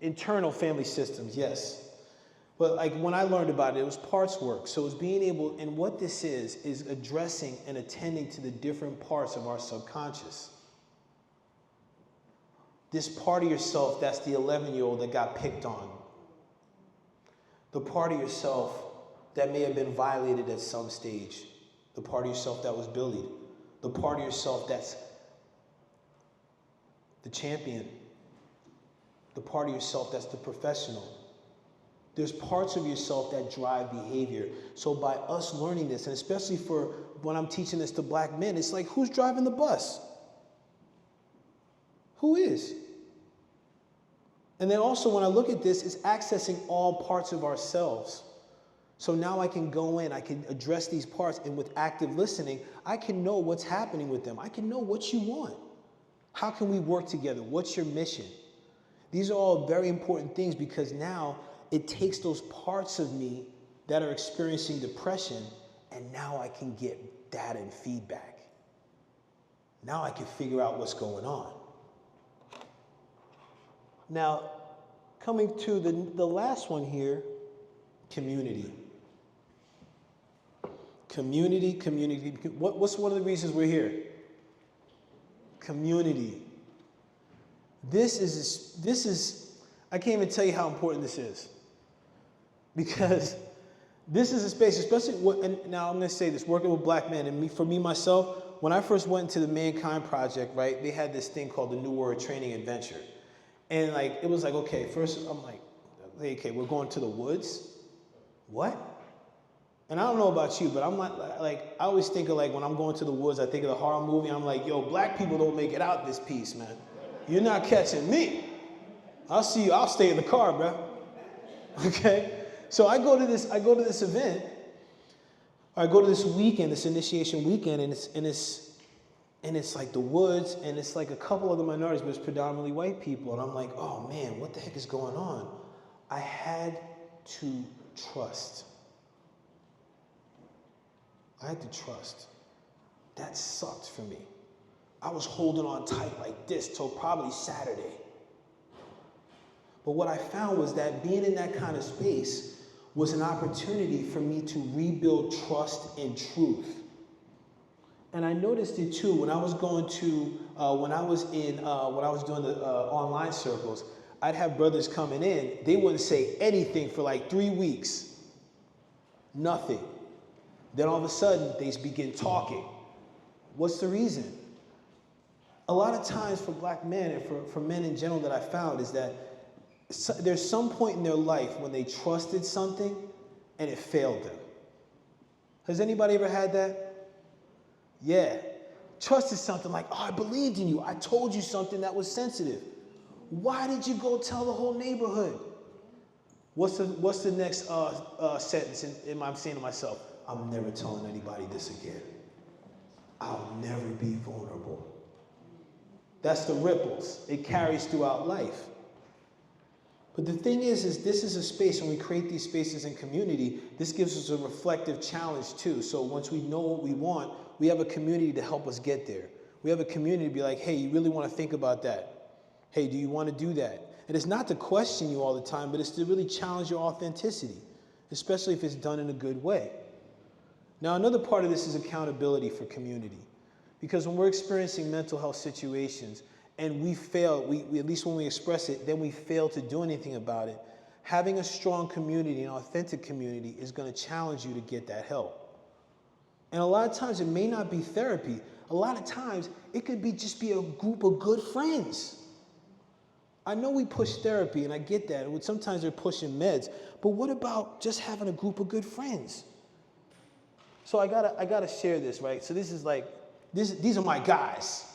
internal family systems. Yes, but like when I learned about it, it was parts work. So it's being able, and what this is addressing and attending to the different parts of our subconscious. This part of yourself that's the 11-year-old that got picked on. The part of yourself that may have been violated at some stage. The part of yourself that was bullied. The part of yourself that's the champion. The part of yourself that's the professional. There's parts of yourself that drive behavior. So by us learning this, and especially for when I'm teaching this to black men, it's like, who's driving the bus? Who is? And then also when I look at this, it's accessing all parts of ourselves. So now I can go in, I can address these parts, and with active listening, I can know what's happening with them. I can know what you want. How can we work together? What's your mission? These are all very important things, because now it takes those parts of me that are experiencing depression, and now I can get data and feedback. Now I can figure out what's going on. Now, coming to the last one here, community. Community. What's one of the reasons we're here? Community. This is, I can't even tell you how important this is. Because this is a space, especially, and now I'm going to say this, working with black men, and for me, myself, when I first went into the Mankind Project, right, they had this thing called the New World Training Adventure. And like, it was like, okay, first I'm like, okay, we're going to the woods? What? And I don't know about you, but I'm like, I always think of like, when I'm going to the woods, I think of the horror movie, I'm like, yo, black people don't make it out this piece, man. You're not catching me. I'll see you, I'll stay in the car, bro. Okay? So I go to this event, I go to this weekend, this initiation weekend, and it's like the woods, and it's like a couple of the minorities, but it's predominantly white people. And I'm like, oh man, what the heck is going on? I had to trust. That sucked for me. I was holding on tight like this till probably Saturday. But what I found was that being in that kind of space was an opportunity for me to rebuild trust and truth. And I noticed it too when I was going to, when I was doing the online circles, I'd have brothers coming in, they wouldn't say anything for like 3 weeks. Nothing. Then all of a sudden, they begin talking. What's the reason? A lot of times for black men and for men in general that I found is that there's some point in their life when they trusted something and it failed them. Has anybody ever had that? Yeah. Trusted something like, oh, I believed in you. I told you something that was sensitive. Why did you go tell the whole neighborhood? What's the next sentence I'm saying to myself? I'm never telling anybody this again. I'll never be vulnerable. That's the ripples. It carries throughout life. But the thing is this is a space, when we create these spaces in community, this gives us a reflective challenge too. So once we know what we want, we have a community to help us get there. We have a community to be like, hey, you really want to think about that? Hey, do you want to do that? And it's not to question you all the time, but it's to really challenge your authenticity, especially if it's done in a good way. Now, another part of this is accountability for community. Because when we're experiencing mental health situations and we fail, we at least when we express it, then we fail to do anything about it, having a strong community, an authentic community, is going to challenge you to get that help. And a lot of times it may not be therapy. A lot of times it could be just be a group of good friends. I know we push therapy, and I get that. And sometimes they're pushing meds. But what about just having a group of good friends? So I gotta share this, right? So this is like, these are my guys.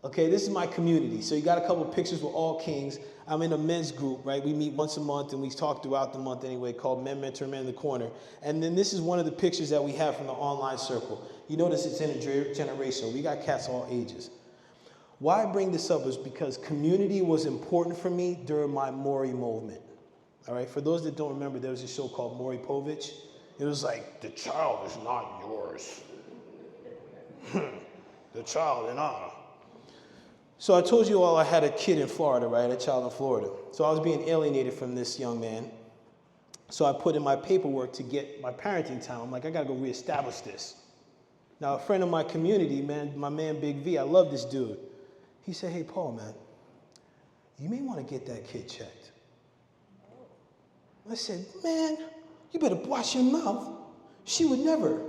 Okay, this is my community. So you got a couple pictures with all kings. I'm in a men's group, right? We meet once a month, and we talk throughout the month anyway, called Men Mentor Men in the Corner. And then this is one of the pictures that we have from the online circle. You notice it's intergenerational. We got cats all ages. Why I bring this up is because community was important for me during my Maury movement. All right, for those that don't remember, there was a show called Maury Povich. It was like, the child is not yours. The child and I. So I told you all I had a kid in Florida, right? A child in Florida. So I was being alienated from this young man. So I put in my paperwork to get my parenting time. I'm like, I gotta go reestablish this. Now, a friend of my community, man, my man Big V, I love this dude. He said, hey, Paul, man, you may want to get that kid checked. I said, man, you better watch your mouth. She would never.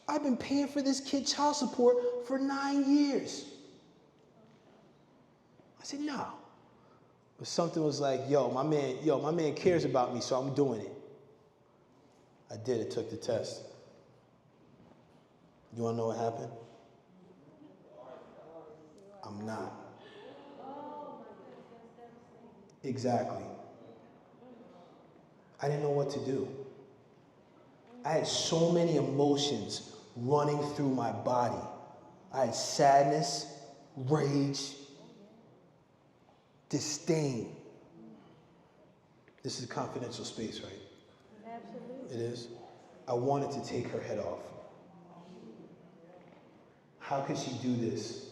I've been paying for this kid child support for 9 years. I said, no. But something was like, my man cares about me, so I'm doing it. I did it, took the test. You want to know what happened? I'm not. Exactly. I didn't know what to do. I had so many emotions running through my body. I had sadness, rage, disdain. This is a confidential space, right? Absolutely. It is. I wanted to take her head off. How could she do this?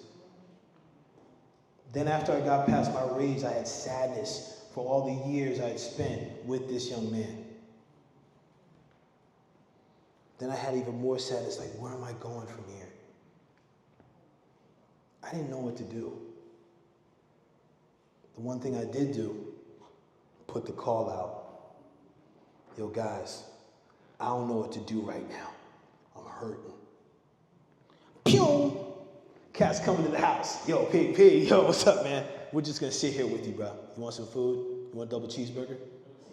Then after I got past my rage, I had sadness for all the years I had spent with this young man. Then I had even more sadness, like, where am I going from here? I didn't know what to do. The one thing I did do, put the call out. Yo, guys, I don't know what to do right now. I'm hurting. Pew! Cat's coming to the house. Yo, Pig, yo, what's up, man? We're just gonna sit here with you, bro. You want some food? You want a double cheeseburger?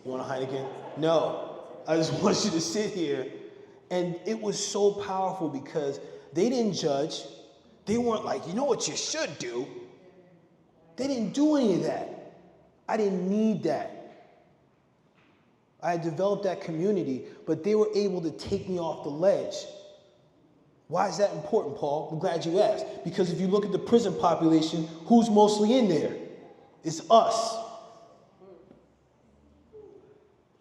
You want a Heineken? No, I just want you to sit here. And it was so powerful because they didn't judge. They weren't like, you know what you should do. They didn't do any of that. I didn't need that. I had developed that community, but they were able to take me off the ledge. Why is that important, Paul? I'm glad you asked. Because if you look at the prison population, who's mostly in there? It's us.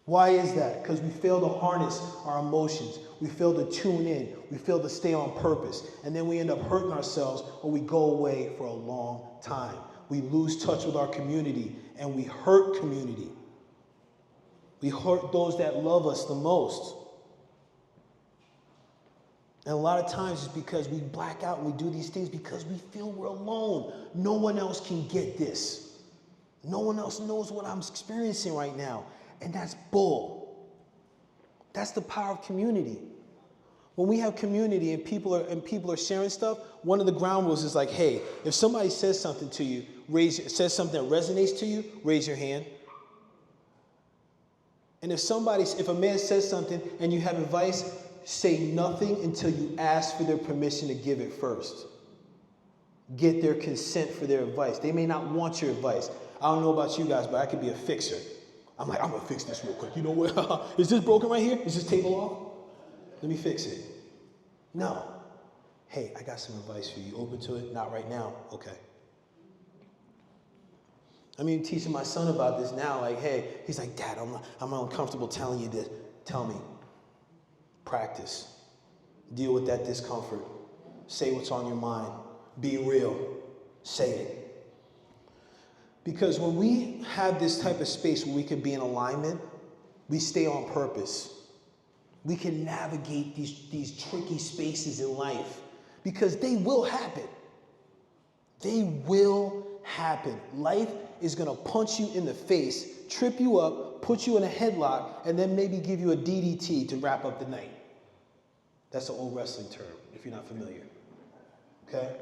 Why is that? Because we fail to harness our emotions. We fail to tune in. We fail to stay on purpose. And then we end up hurting ourselves or we go away for a long time. We lose touch with our community and we hurt community. We hurt those that love us the most. And a lot of times it's because we black out and we do these things because we feel we're alone. No one else can get this. No one else knows what I'm experiencing right now. And that's bull. That's the power of community. When we have community and people are sharing stuff, one of the ground rules is like, hey, if somebody says something to you, says something that resonates to you, raise your hand. And if a man says something and you have advice, say nothing until you ask for their permission to give it first. Get their consent for their advice. They may not want your advice. I don't know about you guys, but I could be a fixer. I'm like, I'm going to fix this real quick. You know what? Is this broken right here? Is this table off? Let me fix it. No. Hey, I got some advice for you. You open to it? Not right now. Okay. I'm even teaching my son about this now. Like, hey, he's like, Dad, I'm uncomfortable telling you this. Tell me. Practice. Deal with that discomfort. Say what's on your mind. Be real. Say it. Because when we have this type of space where we can be in alignment, we stay on purpose. We can navigate these tricky spaces in life because they will happen. They will happen. Life is going to punch you in the face, trip you up, put you in a headlock, and then maybe give you a DDT to wrap up the night. That's an old wrestling term, if you're not familiar. Okay?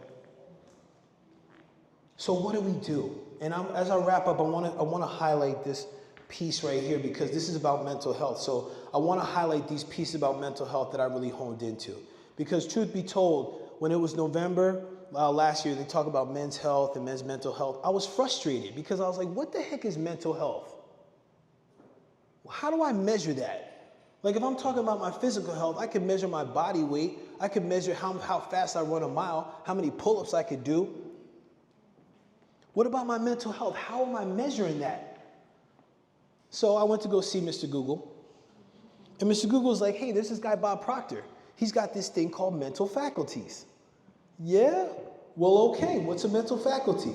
So what do we do? And as I wrap up, I want to highlight this piece right here because this is about mental health. So I want to highlight these pieces about mental health that I really honed into. Because truth be told, when it was November last year, they talk about men's health and men's mental health. I was frustrated because I was like, what the heck is mental health? How do I measure that? Like if I'm talking about my physical health, I can measure my body weight. I can measure how fast I run a mile, how many pull-ups I could do. What about my mental health? How am I measuring that? So I went to go see Mr. Google. And Mr. Google's like, hey, there's this guy, Bob Proctor. He's got this thing called mental faculties. Yeah? Well, okay, what's a mental faculty?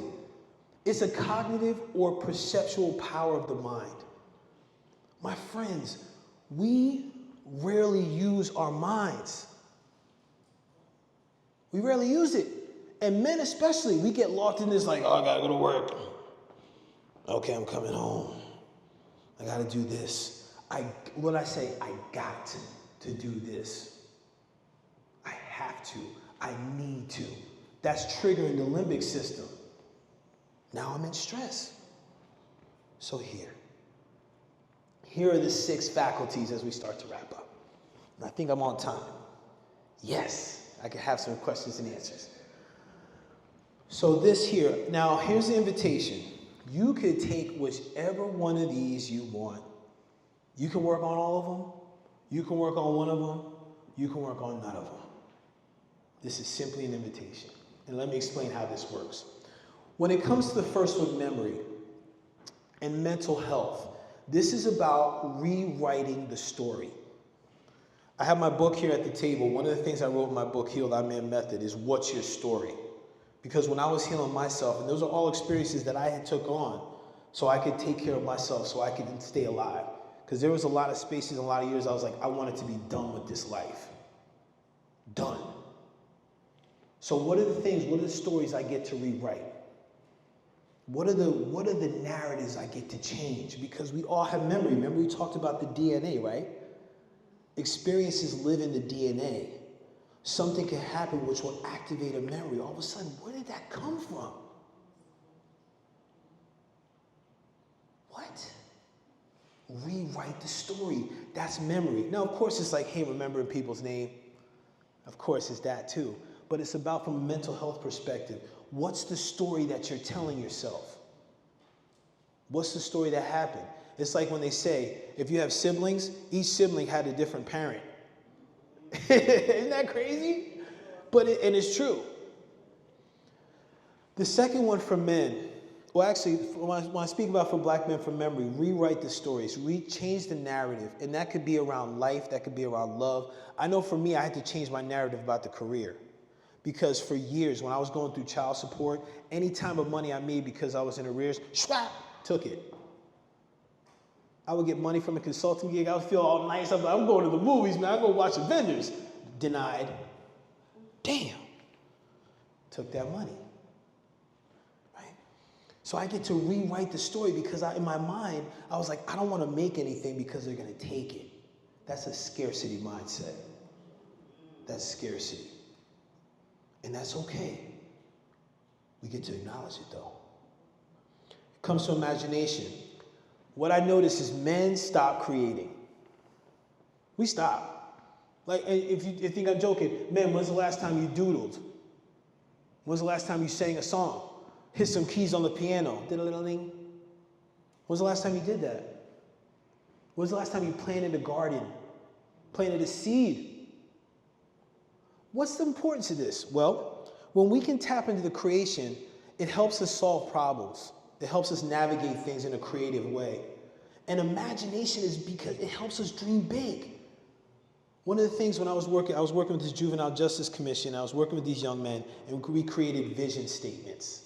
It's a cognitive or perceptual power of the mind. My friends, we rarely use our minds. We rarely use it. And men especially, we get locked in this like, oh, I gotta go to work. Okay, I'm coming home. I gotta do this. I got to do this. I have to. I need to. That's triggering the limbic system. Now I'm in stress. So here are the 6 faculties as we start to wrap up. And I think I'm on time. Yes, I can have some questions and answers. So this here, now here's the invitation. You could take whichever one of these you want. You can work on all of them. You can work on one of them. You can work on none of them. This is simply an invitation. And let me explain how this works. When it comes to the first one, memory and mental health, this is about rewriting the story. I have my book here at the table. One of the things I wrote in my book, Heal.Thy.Man Method, is what's your story? Because when I was healing myself, and those are all experiences that I had took on so I could take care of myself, so I could stay alive. Because there was a lot of spaces, a lot of years I was like, I wanted to be done with this life. Done. So what are the things, what are the stories I get to rewrite? What are the narratives I get to change? Because we all have memory. Remember we talked about the DNA, right? Experiences live in the DNA. Something can happen which will activate a memory. All of a sudden, where did that come from? What? Rewrite the story. That's memory. Now, of course, it's like, hey, remembering people's name. Of course, it's that too. But it's about from a mental health perspective. What's the story that you're telling yourself? What's the story that happened? It's like when they say, if you have siblings, each sibling had a different parent. Isn't that crazy? And it's true. The second one for men, well, actually, when I speak about for black men from memory, rewrite the stories, change the narrative. And that could be around life, that could be around love. I know for me, I had to change my narrative about the career. Because for years, when I was going through child support, any time of money I made because I was in arrears, took it. I would get money from a consulting gig. I would feel all nice. I'm going to the movies, man. I go watch Avengers. Denied. Damn. Took that money. Right? So I get to rewrite the story because in my mind, I was like, I don't want to make anything because they're going to take it. That's a scarcity mindset. That's scarcity. And that's okay. We get to acknowledge it though. It comes to imagination. What I notice is men stop creating. We stop. Like, if you think I'm joking, men, when's the last time you doodled? When's the last time you sang a song? Hit some keys on the piano. Diddle-diddle-ding. When's the last time you did that? When's the last time you planted a garden? Planted a seed? What's the importance of this? Well, when we can tap into the creation, it helps us solve problems. It helps us navigate things in a creative way. And imagination is because it helps us dream big. One of the things when I was working with this Juvenile Justice Commission, I was working with these young men, and we created vision statements.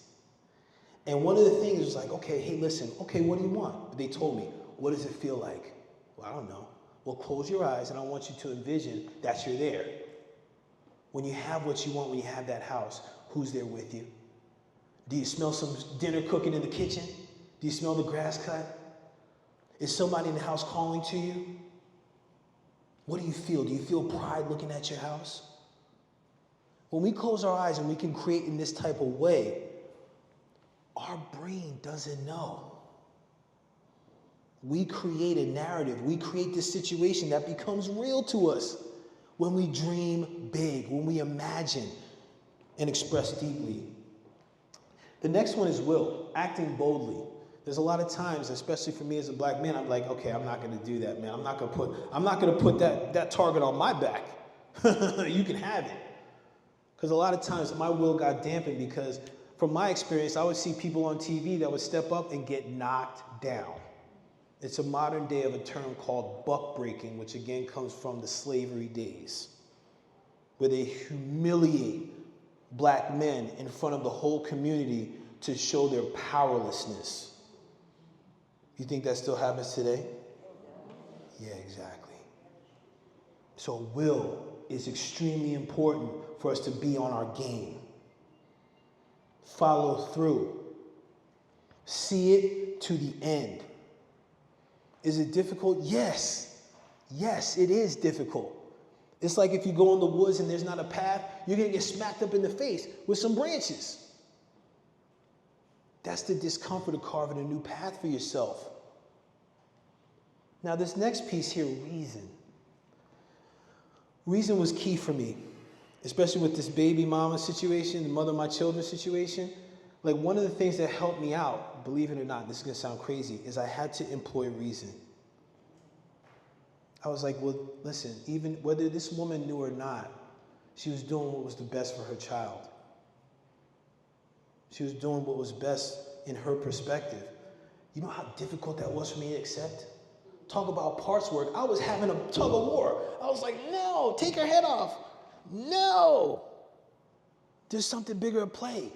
And one of the things was like, okay, hey, listen, okay, what do you want? They told me, what does it feel like? Well, I don't know. Well, close your eyes, and I want you to envision that you're there. When you have what you want, when you have that house, who's there with you? Do you smell some dinner cooking in the kitchen? Do you smell the grass cut? Is somebody in the house calling to you? What do you feel? Do you feel pride looking at your house? When we close our eyes and we can create in this type of way, our brain doesn't know. We create a narrative. We create this situation that becomes real to us. When we dream big, when we imagine and express deeply. The next one is will, acting boldly. There's a lot of times, especially for me as a black man, I'm like, okay, I'm not going to do that, man. I'm not going to put that target on my back. You can have it. Because a lot of times my will got dampened because from my experience, I would see people on TV that would step up and get knocked down. It's a modern day of a term called buck breaking, which again comes from the slavery days, where they humiliate black men in front of the whole community to show their powerlessness. You think that still happens today? Yeah, exactly. So will is extremely important for us to be on our game. Follow through. See it to the end. Is it difficult? Yes. Yes, it is difficult. It's like if you go in the woods and there's not a path, you're going to get smacked up in the face with some branches. That's the discomfort of carving a new path for yourself. Now, this next piece here, reason. Reason was key for me, especially with this baby mama situation, the mother of my children situation. Like, one of the things that helped me out, believe it or not, this is going to sound crazy, is I had to employ reason. I was like, well, listen, even whether this woman knew or not, she was doing what was the best for her child. She was doing what was best in her perspective. You know how difficult that was for me to accept? Talk about parts work. I was having a tug of war. I was like, no, take her head off. No. There's something bigger at play.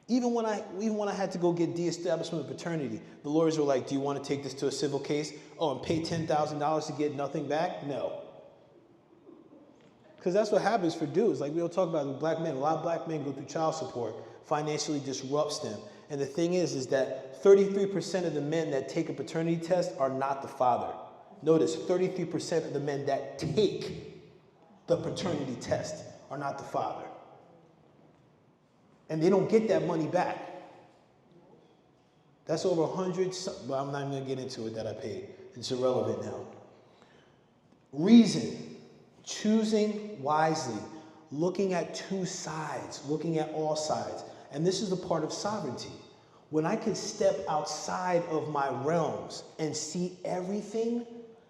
Even when I had to go get de-establishment of paternity, the lawyers were like, do you want to take this to a civil case? Oh, and pay $10,000 to get nothing back? No. Because that's what happens for dudes. Like we don't talk about with black men. A lot of black men go through child support. Financially disrupts them. And the thing is that 33% of the men that take a paternity test are not the father. Notice 33% of the men that take the paternity test are not the father. And they don't get that money back. That's over 100, but I'm not even going to get into it that I paid. It's irrelevant now. Reason, choosing wisely, looking at two sides, looking at all sides. And this is the part of sovereignty. When I can step outside of my realms and see everything,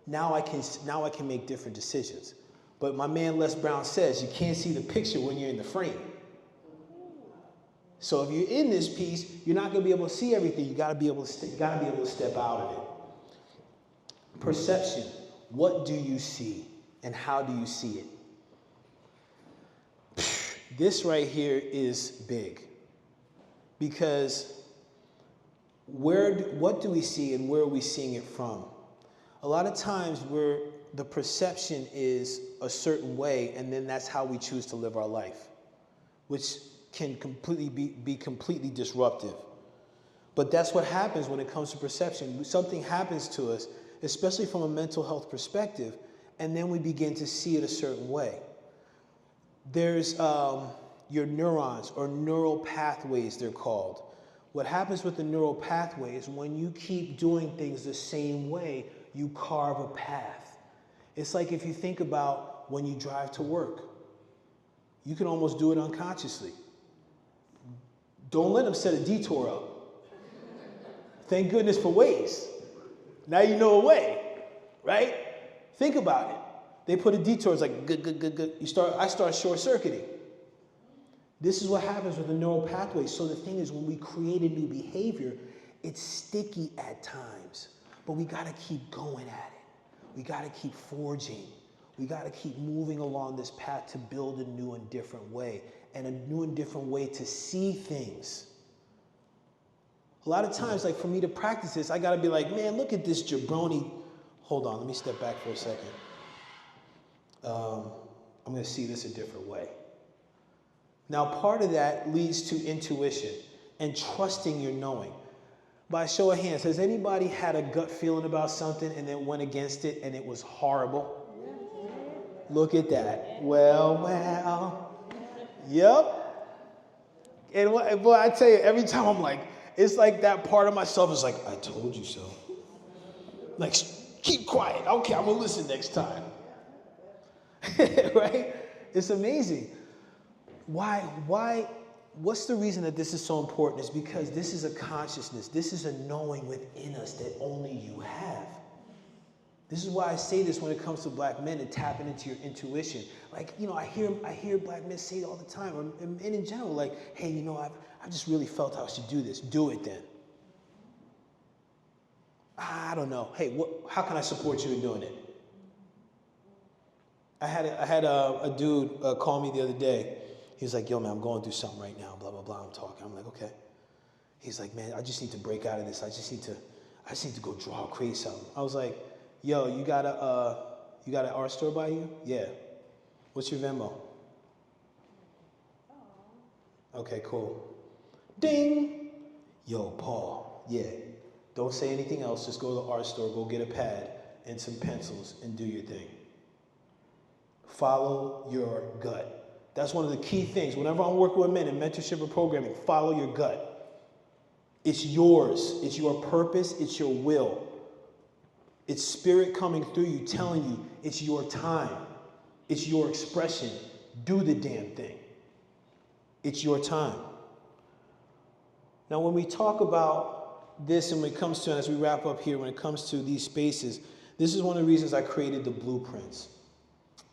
now I can make different decisions. But my man Les Brown says you can't see the picture when you're in the frame. So if you're in this piece, you're not going to be able to see everything. You got to be able to step out of it. Perception. What do you see, and how do you see it? This right here is big, because what do we see, and where are we seeing it from? A lot of times the perception is a certain way, and then that's how we choose to live our life, which can completely be completely disruptive. But that's what happens when it comes to perception. Something happens to us, especially from a mental health perspective, and then we begin to see it a certain way. There's your neurons, or neural pathways, they're called. What happens with the neural pathway is when you keep doing things the same way, you carve a path. It's like if you think about when you drive to work. You can almost do it unconsciously. Don't let them set a detour up. Thank goodness for Waze. Now you know a way, right? Think about it. They put a detour, it's like good. I start short-circuiting. This is what happens with the neural pathways. So the thing is, when we create a new behavior, it's sticky at times, but we got to keep going at it. We got to keep forging. We got to keep moving along this path to build a new and different way, and a new and different way to see things. A lot of times, like for me to practice this, I got to be like, man, look at this jabroni. Hold on, let me step back for a second. I'm going to see this a different way. Now, part of that leads to intuition and trusting your knowing. By show of hands, has anybody had a gut feeling about something and then went against it and it was horrible? Look at that. Well. Yep. And boy, I tell you, every time I'm like, it's like that part of myself is like, I told you so. Like, keep quiet. Okay, I'm going to listen next time. Right? It's amazing. Why? What's the reason that this is so important? Is because this is a consciousness. This is a knowing within us that only you have. This is why I say this when it comes to black men and tapping into your intuition. Like, you know, I hear black men say it all the time, and in general, like, hey, you know, I just really felt I should do this. Do it then. I don't know. Hey, how can I support you in doing it? I had a dude call me the other day. He was like, yo, man, I'm going through something right now, blah, blah, blah. I'm talking. I'm like, okay. He's like, man, I just need to break out of this. I just need to go draw, create something. I was like, yo, you got an art store by you? Yeah. What's your Venmo? Okay, cool. Ding! Yo, Paul, yeah. Don't say anything else. Just go to the art store, go get a pad and some pencils and do your thing. Follow your gut. That's one of the key things. Whenever I'm working with men in mentorship or programming, follow your gut. It's yours. It's your purpose. It's your will. It's spirit coming through you, telling you it's your time. It's your expression. Do the damn thing. It's your time. Now, when we talk about this and when it comes to, and as we wrap up here, when it comes to these spaces, this is one of the reasons I created the blueprints.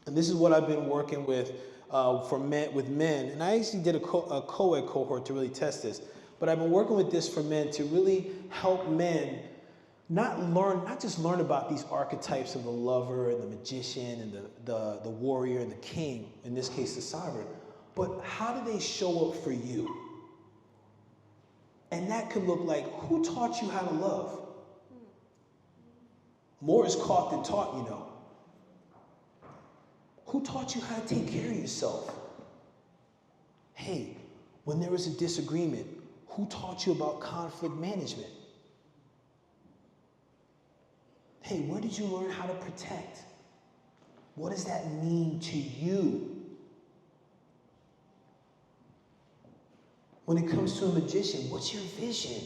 And this is what I've been working with with men. And I actually did a co-ed cohort to really test this. But I've been working with this for men to really help men not just learn about these archetypes of the lover and the magician and the warrior and the king, in this case the sovereign, but how do they show up for you? And that could look like, who taught you how to love? More is caught than taught, you know. Who taught you how to take care of yourself? Hey, when there was a disagreement, who taught you about conflict management? Hey, where did you learn how to protect? What does that mean to you? When it comes to a magician, what's your vision?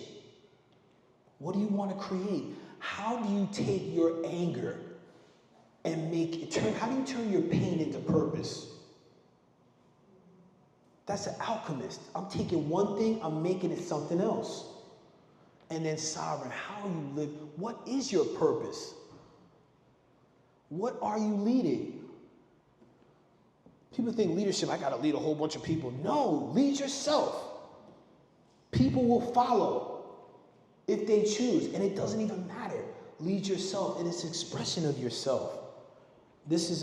What do you want to create? How do you take your anger and how do you turn your pain into purpose? That's an alchemist. I'm taking one thing, I'm making it something else. And then sovereign, how you live, what is your purpose? What are you leading? People think leadership, I gotta lead a whole bunch of people. No, lead yourself. People will follow if they choose, and it doesn't even matter. Lead yourself, and it's an expression of yourself. This is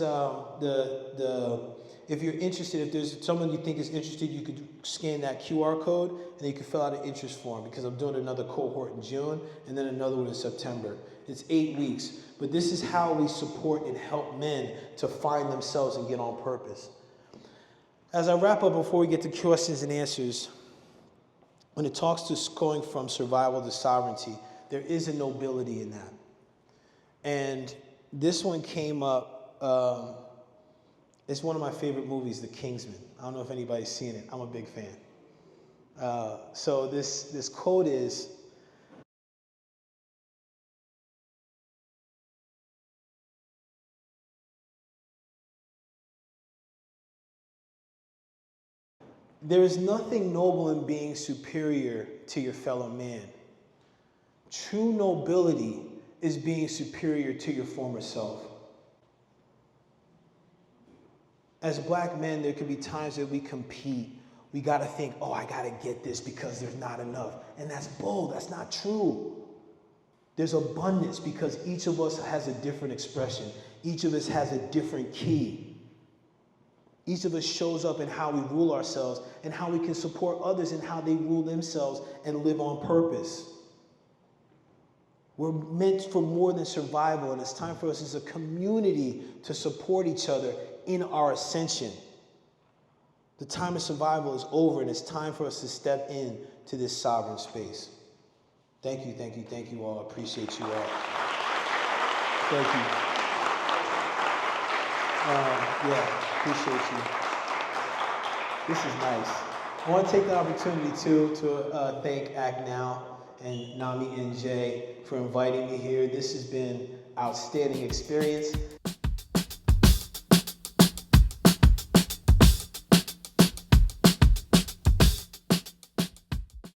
if you're interested, if there's someone you think is interested, you could scan that QR code, and then you can fill out an interest form, because I'm doing another cohort in June, and then another one in September. It's 8 weeks, but this is how we support and help men to find themselves and get on purpose. As I wrap up, before we get to questions and answers, when it talks to going from survival to sovereignty, there is a nobility in that. And this one came up, it's one of my favorite movies, The Kingsman. I don't know if anybody's seen it. I'm a big fan. So this quote is, there is nothing noble in being superior to your fellow man. True nobility is being superior to your former self. As black men, there can be times that we compete. We gotta think, oh, I gotta get this because there's not enough. And that's bull, that's not true. There's abundance because each of us has a different expression. Each of us has a different key. Each of us shows up in how we rule ourselves and how we can support others in how they rule themselves and live on purpose. We're meant for more than survival, and it's time for us as a community to support each other in our ascension. The time of survival is over, and it's time for us to step in to this sovereign space. Thank you, thank you, thank you all. I appreciate you all. Thank you. Appreciate you. This is nice. I want to take the opportunity, too, to thank AACT-NOW and Nami and Jay for inviting me here. This has been an outstanding experience.